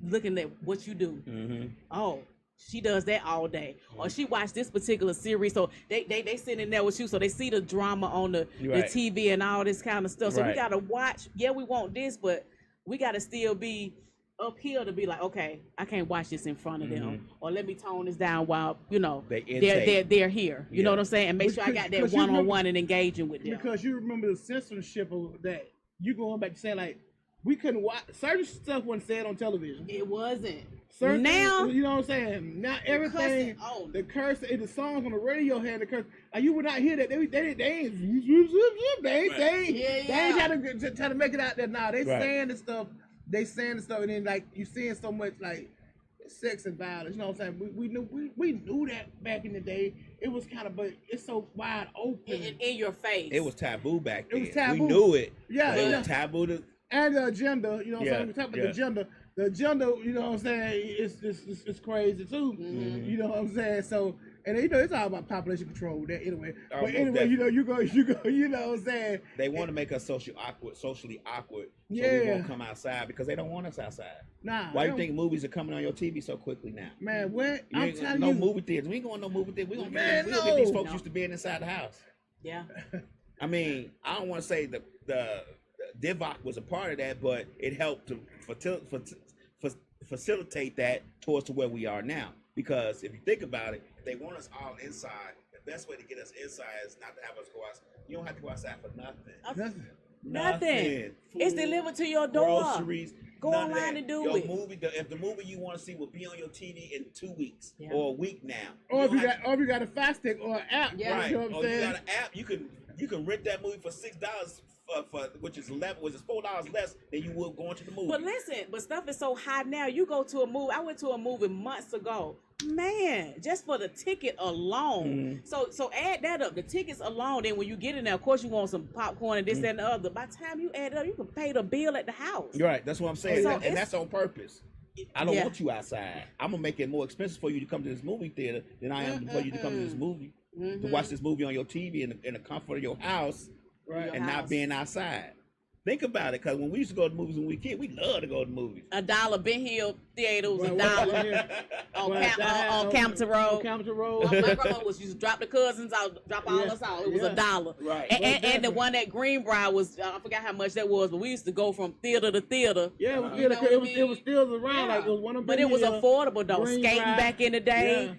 looking at what you do. Oh, she does that all day, or she watched this particular series. So they sitting there with you, so they see the drama on the Right. TV and all this kind of stuff. So we Right. gotta watch. Yeah, we want this, but we gotta still be up here to be like, okay, I can't watch this in front of them, or let me tone this down while They they're here. You know Yeah. what I'm saying? And make sure I got that Because you one-on-one and engaging with them. Because you remember the censorship of that. You going back to saying like we couldn't watch certain stuff wasn't said on television. It wasn't. Certain Now things, you know what I'm saying? Now everything, cussing, oh. the curse, the songs on the radio had the curse. Like you would not hear that. They ain't try to make it out there now. They Right. saying the stuff. They saying the stuff, and then like you seeing so much like sex and violence. You know what I'm saying? We knew that back in the day. It was kind of, but it's so wide open. in your face. It was taboo back It then. was taboo. We knew it. Yeah, but it yeah. was taboo to. And the agenda, you know what Yeah, I'm saying? We talk about yeah. the agenda. The agenda, you know what I'm saying, it's crazy too. You know what I'm saying? So, and you know, it's all about population control that anyway. Oh, But most anyway, you know, you go, you know what I'm saying? They want to make us socially awkward, so we Yeah. won't come outside because they don't want us outside. Nah. Why they you don't- think movies are coming on your TV so quickly now? Man, what? You I'm ain't telling no you. movie theaters. We ain't going to no movie theater. We gonna Man, get, we'll get these no. folks No. used to being inside the house. Yeah. I mean, I don't want to say the DIVOC was a part of that, but it helped to facilitate that towards to where we are now. Because if you think about it, If they want us all inside, the best way to get us inside is not to have us go outside. You don't have to go outside for nothing. Nothing. Nothing. It's Food, delivered to your door. Groceries. Go none of online that. and do Your it. Movie, if the movie you want to see will be on your TV in 2 weeks Yeah. or a week now. Or if don't you have got, or if you got a fast stick or an app, Yeah. Right. you know what I'm Or you saying? got an app, you can rent that movie for $6 for which is $4 less than you would going to the movie. But listen, but stuff is so high now. You go to a movie. I went to a movie months ago. Man, just for the ticket alone. So add that up. The tickets alone. Then when you get in there, of course you want some popcorn and this that, and the other. By the time you add it up, you can pay the bill at the house. you're right. That's what I'm saying, So and it's- that's on purpose. I don't Yeah. want you outside. I'm gonna make it more expensive for you to come to this movie theater than I am for you to come to this movie to watch this movie on your TV in the comfort of your house, Right. Your and house. not being outside. Think about it, because when we used to go to movies when we were kids, we love to go to movies. $1 Ben Hill Theater was Well, $1 on Well, that- on Campbell On Road. Campbell Road. My grandma was used to drop the cousins out, drop all Yeah, us out. It was yeah. $1. Right. And the one at Greenbrier was I forgot how much that was, but we used to go from theater to theater. Yeah, it was, You know what I it mean? was still around. Yeah. Like it was one of them. But it was affordable though. Green Skating Drive. back in the day, Yeah.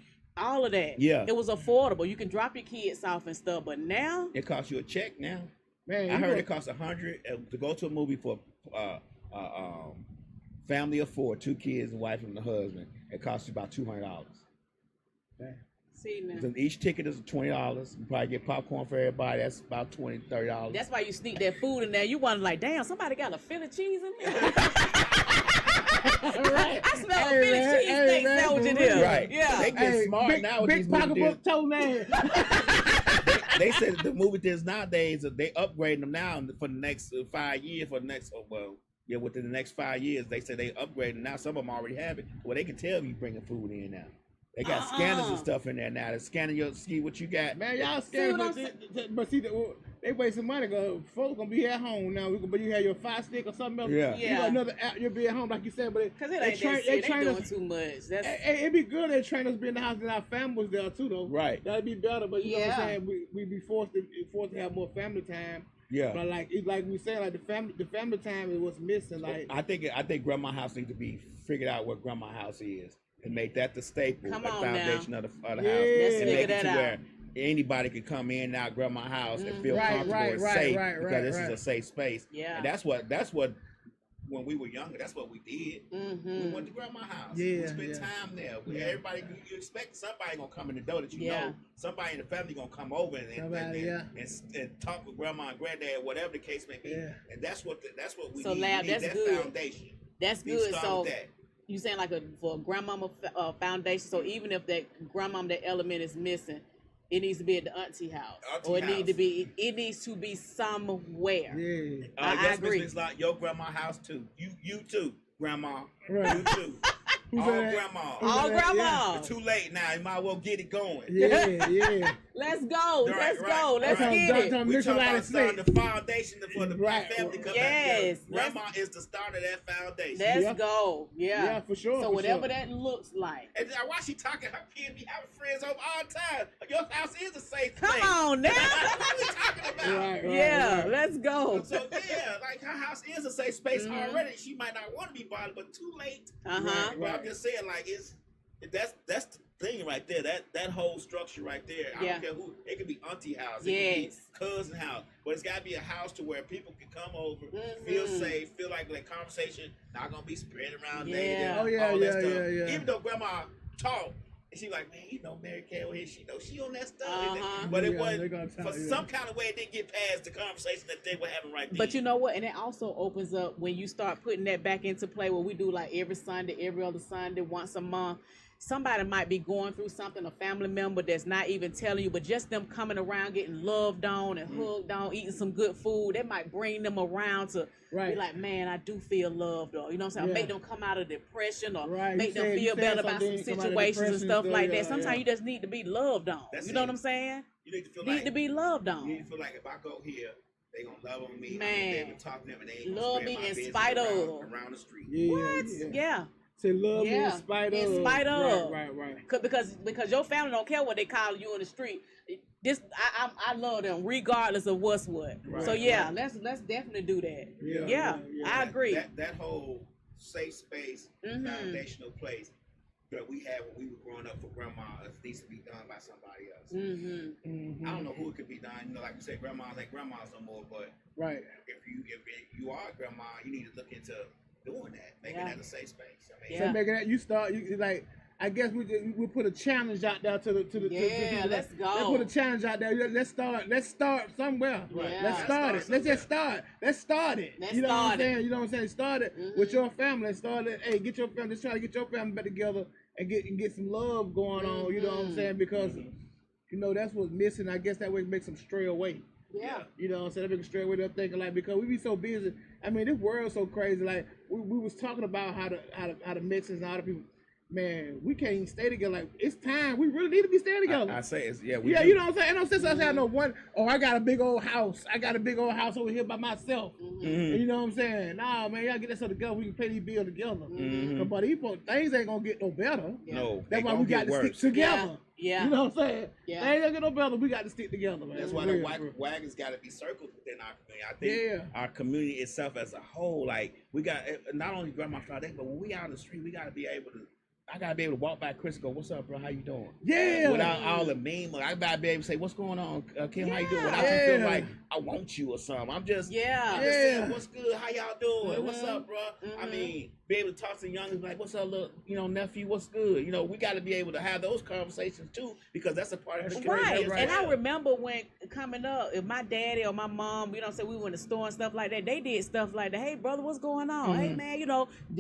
all of that. Yeah. It was affordable. You can drop your kids off and stuff. But now, It costs you a check now. Man, I you heard go- it costs $100 to go to a movie for family of 4, 2 kids and wife and the husband. It costs you about $200. see now. So each ticket is $20. You probably get popcorn for everybody. That's about $20, $30. That's why you sneak that food in there. You wonder like, damn, somebody got a Philly cheese in there. Right. I smell Hey, a Philly man, cheesesteak man, sandwich in for real. here. Right. Yeah. They get smart big, now with big these movie pocketbook toenail. They said the movie theaters nowadays they upgrading them now for the next 5 years. Within the next 5 years, they say they upgrading now. Some of them already have it. Well, they can tell you bringing food in now. They got scanners and stuff in there now. They're scanning your see what you got. Man, y'all See scared, what but see, they wasting money. Cause folks gonna be at home now. But you have your Fire Stick or something else. Yeah. You Yeah. got another app. You'll be at home, like you said. But Cause it ain't that serious. They doing too much. That's It'd be good they train us be in the house and our families there too, though. Right. That'd be better. But you know what Yeah. I'm saying? We be forced to have more family time. Yeah. But like we said, like the family time is what's missing. Like I think Grandma house needs to be figured out what Grandma house is. and make that the staple, Come the on foundation of the Yeah. house, Let's and figure make it that to out. where anybody can come in and out grandma's house and feel Right, comfortable right, and right, safe right, because right, this right. is a safe space. Yeah. And that's what when we were younger, that's what we did. We went to grandma's house. Yeah, We spent yeah. time there. Yeah. Everybody, you expect somebody gonna come in the door that you Yeah. know. Somebody in the family gonna come over and talk with grandma and granddad, whatever the case may be. Yeah. And that's what we So, need. Lab, We need that's that good. foundation. That's We good. start So with that. you saying like for a grandmama foundation. So even if that grandmama, that element is missing, it needs to be at the auntie house, Auntie or it house. needs to be somewhere. Yeah. I Yes, agree. Miss Lot, your grandma's house too. You too, grandma. Right. You too. Who All said that? grandma. All Yeah. grandma. It's too late now. You might as well get it going. Yeah, yeah. Let's go. Right, Let's right, go. Let's right. get it. Don't We mix a talking lot about of starting snakes. the foundation for the black Right. family to come Yes, back together. Grandma is the start of that foundation. Let's Yeah. go. Yeah. Yeah, for sure, So for whatever sure. that looks like. And why she talking? Her kids be having friends over all the time. Your house is a safe Come place. on now. That's what we talking about. Right, right, Yeah. right. Let's go. So yeah, like her house is a safe space Mhm. already. She might not want to be bothered, but too late. Uh-huh. But I'm just saying, like that's the thing right there. That whole structure right there. I Yeah. don't care who. It could be auntie house. It could Yes. be cousin house. But it's got to be a house to where people can come over, feel Mhm. safe, feel like the conversation not gonna be spread around Yeah. negative. Oh, yeah, all that yeah, stuff. yeah, yeah. Even though grandma talked. And she like, man, you know, Mary Kay over here, she knows she on that stuff. Uh-huh. But it Yeah, wasn't, they gonna talk, for yeah. some kind of way, it didn't get past the conversation that they were having right there. But you know what? And it also opens up when you start putting that back into play, what we do like every Sunday, every other Sunday, once a month. Somebody might be going through something, a family member that's not even telling you, but just them coming around, getting loved on and hugged on, eating some good food, that might bring them around to Right. be like, man, I do feel loved, or you know what I'm saying, Yeah. make them come out of depression, or Right. make You them said- feel you said better about some something, come out of situations and depression stuff and like stuff, that. Sometimes yeah. you just need to be loved on. That's You know it. what I'm saying? you need to feel Need like to be loved you on. need to feel like if I go here, they gonna love on me. Man. I'm gonna be able to talk to them and they ain't gonna Love spread me my in business spite around, of. around the street. Yeah, What? yeah. Yeah. Say love me Yeah. in spite of. In spite of. Right. Because your family don't care what they call you in the street. I love them regardless of what's what. Right, So yeah, right. let's definitely do that. Yeah, Yeah, yeah. I agree. That whole safe space, Mhm. foundational place that we had when we were growing up for grandma, it needs to be done by somebody else. Mm-hmm. Mhm. I don't know who it could be done. You know, like you said, grandmas ain't grandmas no more. But Right. if you are a grandma, you need to look into doing that, making Yeah. that a safe space. I mean, Yeah. So making that you start, you like. I guess we put a challenge out there to the Yeah, people. let's go. Let's put a challenge out there. Let's start somewhere. Right. Let's Yeah. start it. Let's Let's just start start. Let's start it. Let's You know what I'm start it. saying? You know what I'm saying? Start it Mhm. with your family. Let's start it. Hey, get your family. Let's try to get your family back together and get some love going on. You know what I'm Mhm. saying? Because you know that's what's missing. I guess that way makes them stray away. Yeah. You know what I'm saying? They make them stray away. They're thinking like because we be so busy. I mean, this world's so crazy. Like we was talking about how the Mexicans and all the people. Man, we can't even stay together. Like it's time. We really need to be staying together. I say it's we Yeah, do. you know what I'm saying? Ain't no sense us having no one. Oh, I got a big old house. I got a big old house over here by myself. Mm-hmm. Mhm. And you know what I'm saying? Nah, man, y'all get that stuff together. We can pay these bills together. Mhm. But these things ain't gonna get no better. Yeah. No, That's they why gonna we got get to worse. stick together. Yeah. You know what I'm saying? Yeah. They ain't gonna get no better. We got to stick together, man. That's For why the real. wagons got to be circled within our community. I think Yeah. our community itself as a whole, like we got not only Grandma Friday, but when we out in the street, we got to be able to. I gotta be able to walk by Chris and go, "What's up, bro? How you doing?" Yeah. Without all the meme, I gotta be able to say, "What's going on, Kim? How you doing?" Without Yeah. you feel like I want you or something. I'm just Yeah. I'm just saying, Yeah. what's good? How y'all doing? What's Mhm. up, bro? I Mhm. mean, be able to talk to the youngins like, what's up, look, nephew, what's good? You know, we got to be able to have those conversations too, because that's a part of the community. Right. as And I well. remember when coming up, if my daddy or my mom, say we went to the store and stuff like that, they did stuff like that. Hey brother, what's going on? Hey man, did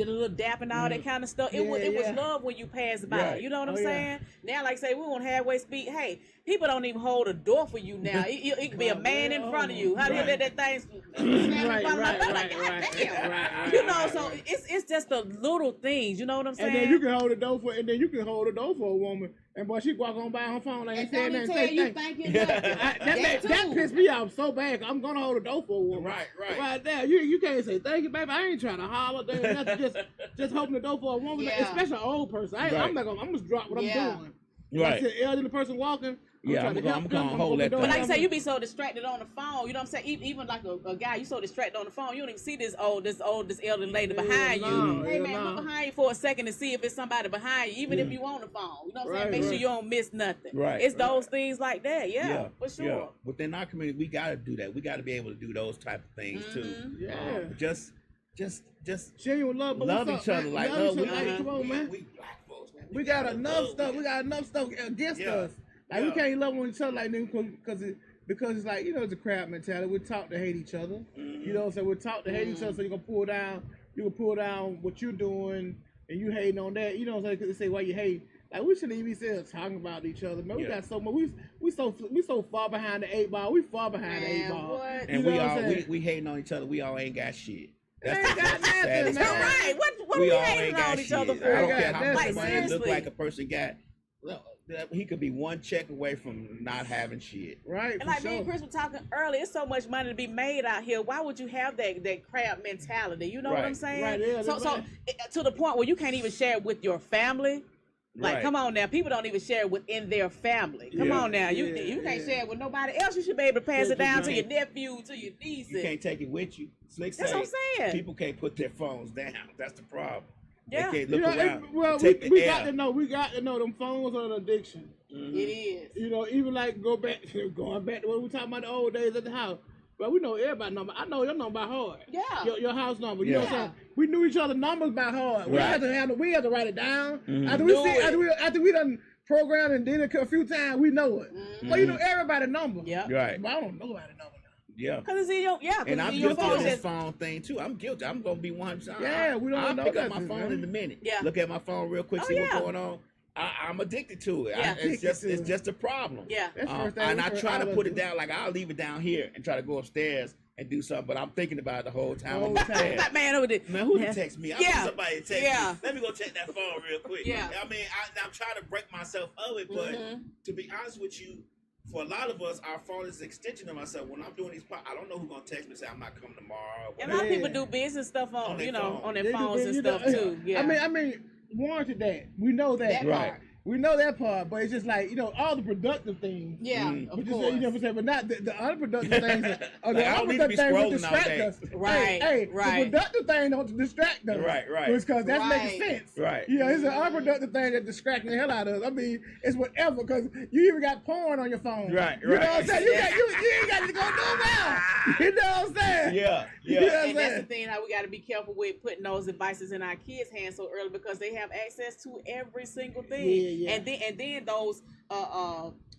a little dap and all that kind of stuff. It was Yeah. love when you passed by. Right. You know what I'm Oh, yeah. saying? Now, like say we want halfway speed. Hey, people don't even hold a door for you now. It could be a man in front of you. How do you Right. let that thing slam in Right, front of right, my right, God right, damn. right, You know, right, so right. it's just the little things. You know what I'm saying? And then you can hold the door for, a woman, and boy, she walk on by her phone like ain't saying and nothing. tell Say you thank thank you. that pissed me off so bad. I'm gonna hold the door for a woman. Right. Right there, you can't say thank you, baby. I ain't trying to holler. Nothing. Just holding the door for a woman, Yeah. especially an old person. I'm Right. not gonna. I'm just drop what Yeah. I'm doing. If I Right. see an elderly person walking. Yeah, trying to help I'm them, gonna hold open that the door But thing. like I for say, them. you be so distracted on the phone. You know what I'm saying? Even like a guy, you so distracted on the phone, you don't even see this elderly lady behind you. no, Hey yeah, man, no. look behind you for for a second to see if it's somebody behind you, even if you on the phone. You know what I'm saying? Make sure you don't miss nothing. Right. It's those things like that. Yeah, for sure. Yeah. Within our community, we got to do that. We got to be able to do those type of things too. Yeah. Just Genuine love, but love what's each up, other man? like Love love. each other. Like, come on, man. We black folks, man. We got enough stuff. We got enough stuff against us. Like we can't love each other like them because it's like, you know, it's a crowd mentality. We're taught to hate each other. You know what I'm saying? We're taught to hate each other, so you're gonna pull down what you're doing and you hating on that. You know what I'm saying? Because they say why you hate. Like we shouldn't even be still talking about each other, man. We got so much. We so far behind the 8 ball. We far behind the 8 ball. What? And You know what I'm saying? we hating on each other. We all ain't got shit. That's Ain't the got nothing, saddest man. part. Right. What are we all hating ain't got on each shit. other I for? don't Ain't care got how nothing, much Like, money it look seriously. like a person got. He could be one check away from not having shit. Right. And for like me sure. and Chris were talking earlier, it's so much money to be made out here. Why would you have that crab mentality? You know what I'm Right. saying? Right, yeah, so that's so right. to the point where you can't even share it with your family. Like, Right. come on now, people don't even share it within their family. Come Yeah. on now, you can't share it with nobody else. You should be able to pass it down to right. your nephew, to your nieces. You can't take it with you. Slick That's say, what I'm saying. people can't put their phones down. That's the problem. Yeah. They can't You look know, around. well, take the we air. got to know. We got to know them phones are an addiction. It is. You know, even like going back to what we talking about the old days at the house. But we know everybody's number. I know your number by heart. Yeah. Your house number. You know what I'm Yeah. saying? We knew each other numbers by heart. We Right. had to write it down. Mhm. After we done programmed and did it a few times, we know it. But you know everybody's number. Yeah. Right. But I don't know nobody's number now. Yeah. Cause it's in your And it's I'm in your guilty phone. of this Just- phone thing too. I'm guilty. I'm gonna be one. Yeah, we don't I'll know pick up my nothing, phone man. in a minute. Yeah. Look at my phone real quick. Oh, See yeah. what's going on. I'm addicted to it. Yeah. It's just a problem. Yeah. That's the first thing And we I first try to all put do. it down. Like I'll leave it down here and try to go upstairs and do something. But I'm thinking about it the whole time. I'm Whole time. upstairs. That man over there. Man, who Yeah. did text me? I Yeah. want somebody to text Yeah. me. Let me go check that phone real quick. Yeah. I mean, I'm trying to break myself of it, but to be honest with you, for a lot of us, our phone is an extension of myself. When I'm doing these, I don't know who's gonna text me and say I'm not coming tomorrow. And a lot of people Yeah. do business stuff on, On their you know, phone. on their They do phones and you know, stuff too. Yeah. I mean, warranted that. We know that. That Right. part. We know that part, but it's just like, you know, all the productive things. Yeah, Mm. of But course. you never say, but not the unproductive things. Or the Like, I don't need to unproductive be things will scrolling all distract day. us. Right, Hey, right. the productive thing don't distract us. Right. Because that's Right. making sense. Right. Yeah, it's an unproductive thing that distracting the hell out of us. I mean, it's whatever, because you even got porn on your phone. Right, You know what I'm right. saying? You ain't got to go do that. You know what I'm saying? Yeah. You know what I'm And that's the saying? thing how we got to be careful with putting those devices in our kids' hands so early because they have access to every single thing. Yeah. And then those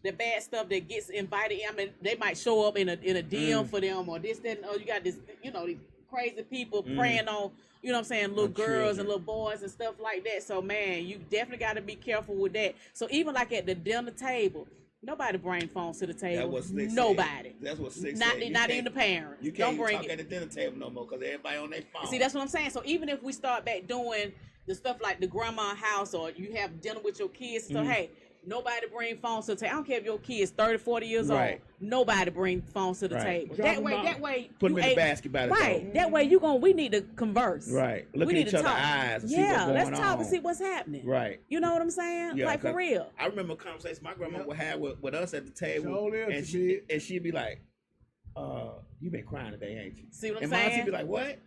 the bad stuff that gets invited. I mean, they might show up in a DM for them or this, that, and you got this, you know, these crazy people preying on, you know what I'm saying, little On girls children. and little boys and stuff like that. So man, you definitely got to be careful with that. So even like at the dinner table, nobody bring phones to the That table. was Slick said. Nobody. That's what Slick Not said. You not can't- even the parents. You Don't can't bring talk it. at the dinner table no more because everybody on their phone. See, that's what I'm saying. So even if we start back doing the stuff like the grandma house or you have dinner with your kids, so hey, nobody bring phones to the table. I don't care if your kid's 30, 40 years Right. old. Nobody bring phones to the Right. table. Drop That 'em way, out. that way, Put you them in the ain't- basket by the Right. door. That way, we need to converse. Right. Look we at need each to other's talk. eyes and see Yeah, what's going let's talk on. and see what's happening. Right. You know what I'm saying? Yeah, like for 'cause real. I remember a conversation my grandma Yep. would have with us at the table, Sure is, and she did. she'd be like, "You been crying today, ain't you?" See what I'm and my auntie saying? be like, "What?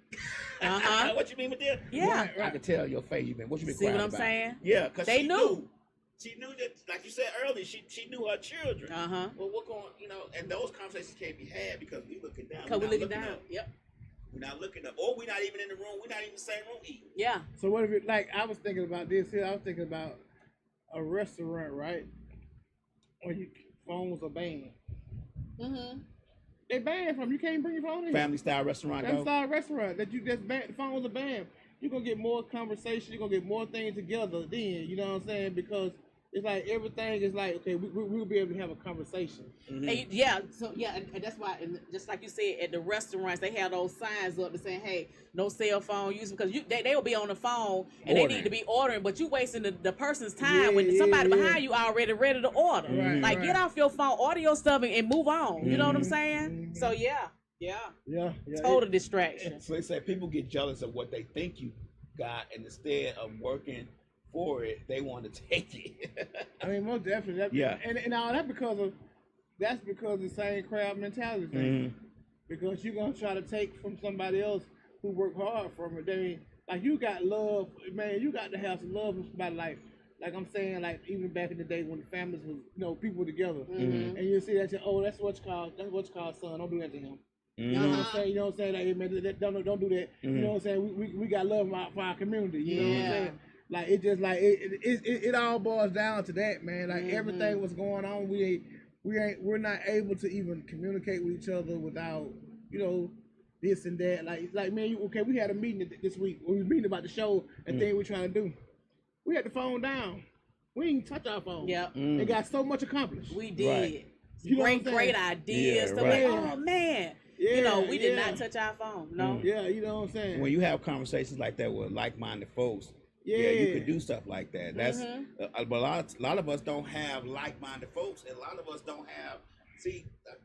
Uh-huh. What you mean with that?" Yeah. I could tell your face. You been what you been See crying what I'm about? saying? Yeah, because They she knew. knew. She knew that, like you said earlier, she knew her children. Uh-huh. Well, what going, and those conversations can't be had because we looking down. Because We're we not looking down. up. Yep. We're not looking up, or we're not even in the room. We're not even in the same room eating. Yeah. So what if it, like, I was thinking about this here. I was thinking about a restaurant, right? Where phones are banned. Mm-hmm. They banned from, you can't bring your phone in. Family style restaurant. That's Go. style restaurant that you just ban, phones are banned. You're gonna get more conversation, you're gonna get more things together then, you know what I'm saying? Because it's like everything is like, okay, we'll be able to have a conversation. Mhm. And yeah, so yeah, and that's why, and just like you said, at the restaurants they have those signs up that saying, "Hey, no cell phone use," because they will be on the phone and they Ordering. need to be ordering, but you wasting the person's time Yeah, when yeah, somebody yeah. behind you already ready to order. Right, Like right. get off your phone, order your stuff, and move on. You know what I'm Mhm, saying? mhm. So yeah, Yeah. total distraction. So they say people get jealous of what they think you got, and instead of working for it, they want to take it. I mean, most definitely. That, Yeah. And all that because of the same crowd mentality thing. Mhm. Because you're gonna try to take from somebody else who worked hard from it. like you got love, man. You got to have some love for somebody. Like I'm saying, like even back in the day when the families was, people were together, and you see that, that's what's called son. Don't do that to him. You know what I'm saying? You know what I'm saying? Like, hey, man, don't do that. You know what I'm saying? We got love for our community. You know what I'm saying? Like it just like it all boils down to that, man. Like everything was going on, we're not able to even communicate with each other without this and that. Like man, we had a meeting this week. We was meeting about the show and thing we're trying to do. We had the phone down. We didn't touch our phone. Yep. It got so much accomplished. We did. Right. Great ideas. Yeah, Stuff right. like, oh man. We did not touch our phone. No. Yeah, you know what I'm saying? When you have conversations like that with like-minded folks, you could do stuff like that. That's but a lot of us don't have like-minded folks, and a lot of us don't have. See,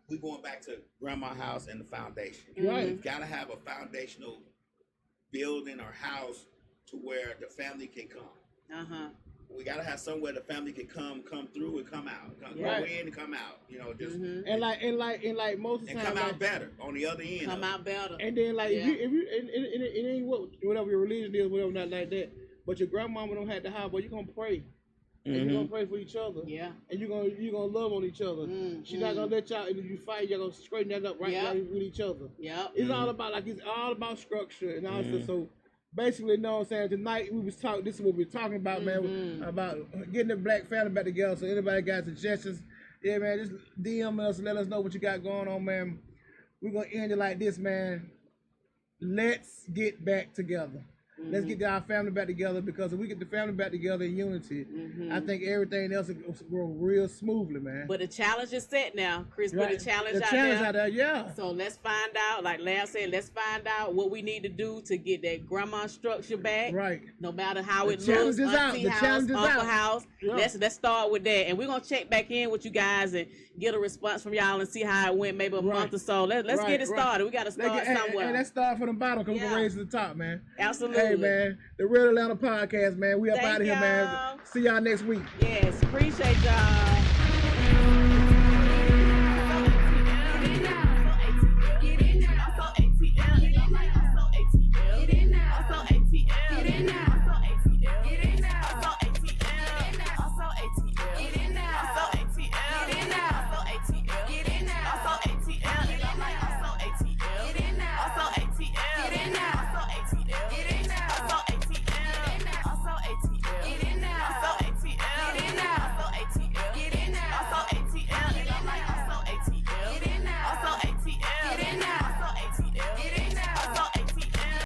we're going back to grandma's house and the foundation. Right. We've got to have a foundational building or house to where the family can come. We gotta have somewhere the family can come through and come out, go in and come out. And like most of the time, come out better on the other end. Come out better. And then like if you it ain't whatever your religion is, whatever, not like that. But your grandmama don't have to have, but you're gonna pray. And you're gonna pray for each other. Yeah. And you're gonna love on each other. She's not gonna let y'all, if you fight, you're gonna straighten that up right with each other. Yeah. It's all about structure and all that. So basically, you know what I'm saying, tonight this is what we were talking about, man, about getting the black family back together. So anybody got suggestions, man, just DM us and let us know what you got going on, man. We're gonna end it like this, man. Let's get back together. Let's get our family back together, because if we get the family back together in unity, I think everything else will go real smoothly, man. But the challenge is set now. Chris put a challenge out there. Yeah. So let's find out, like Lam said, let's find out what we need to do to get that grandma structure back. Right. No matter how it challenge looks, is out. auntie The house, challenge is uncle out. house. Yeah. Let's start with that. And we're going to check back in with you guys and get a response from y'all and see how it went, maybe a month or so. Let's get it started. We got to start somewhere. And let's start from the bottom, because we can raise to the top, man. Absolutely. Hey, man, the Real Atlanta Podcast, man. We up out of here, man. See y'all next week. Yes, appreciate y'all.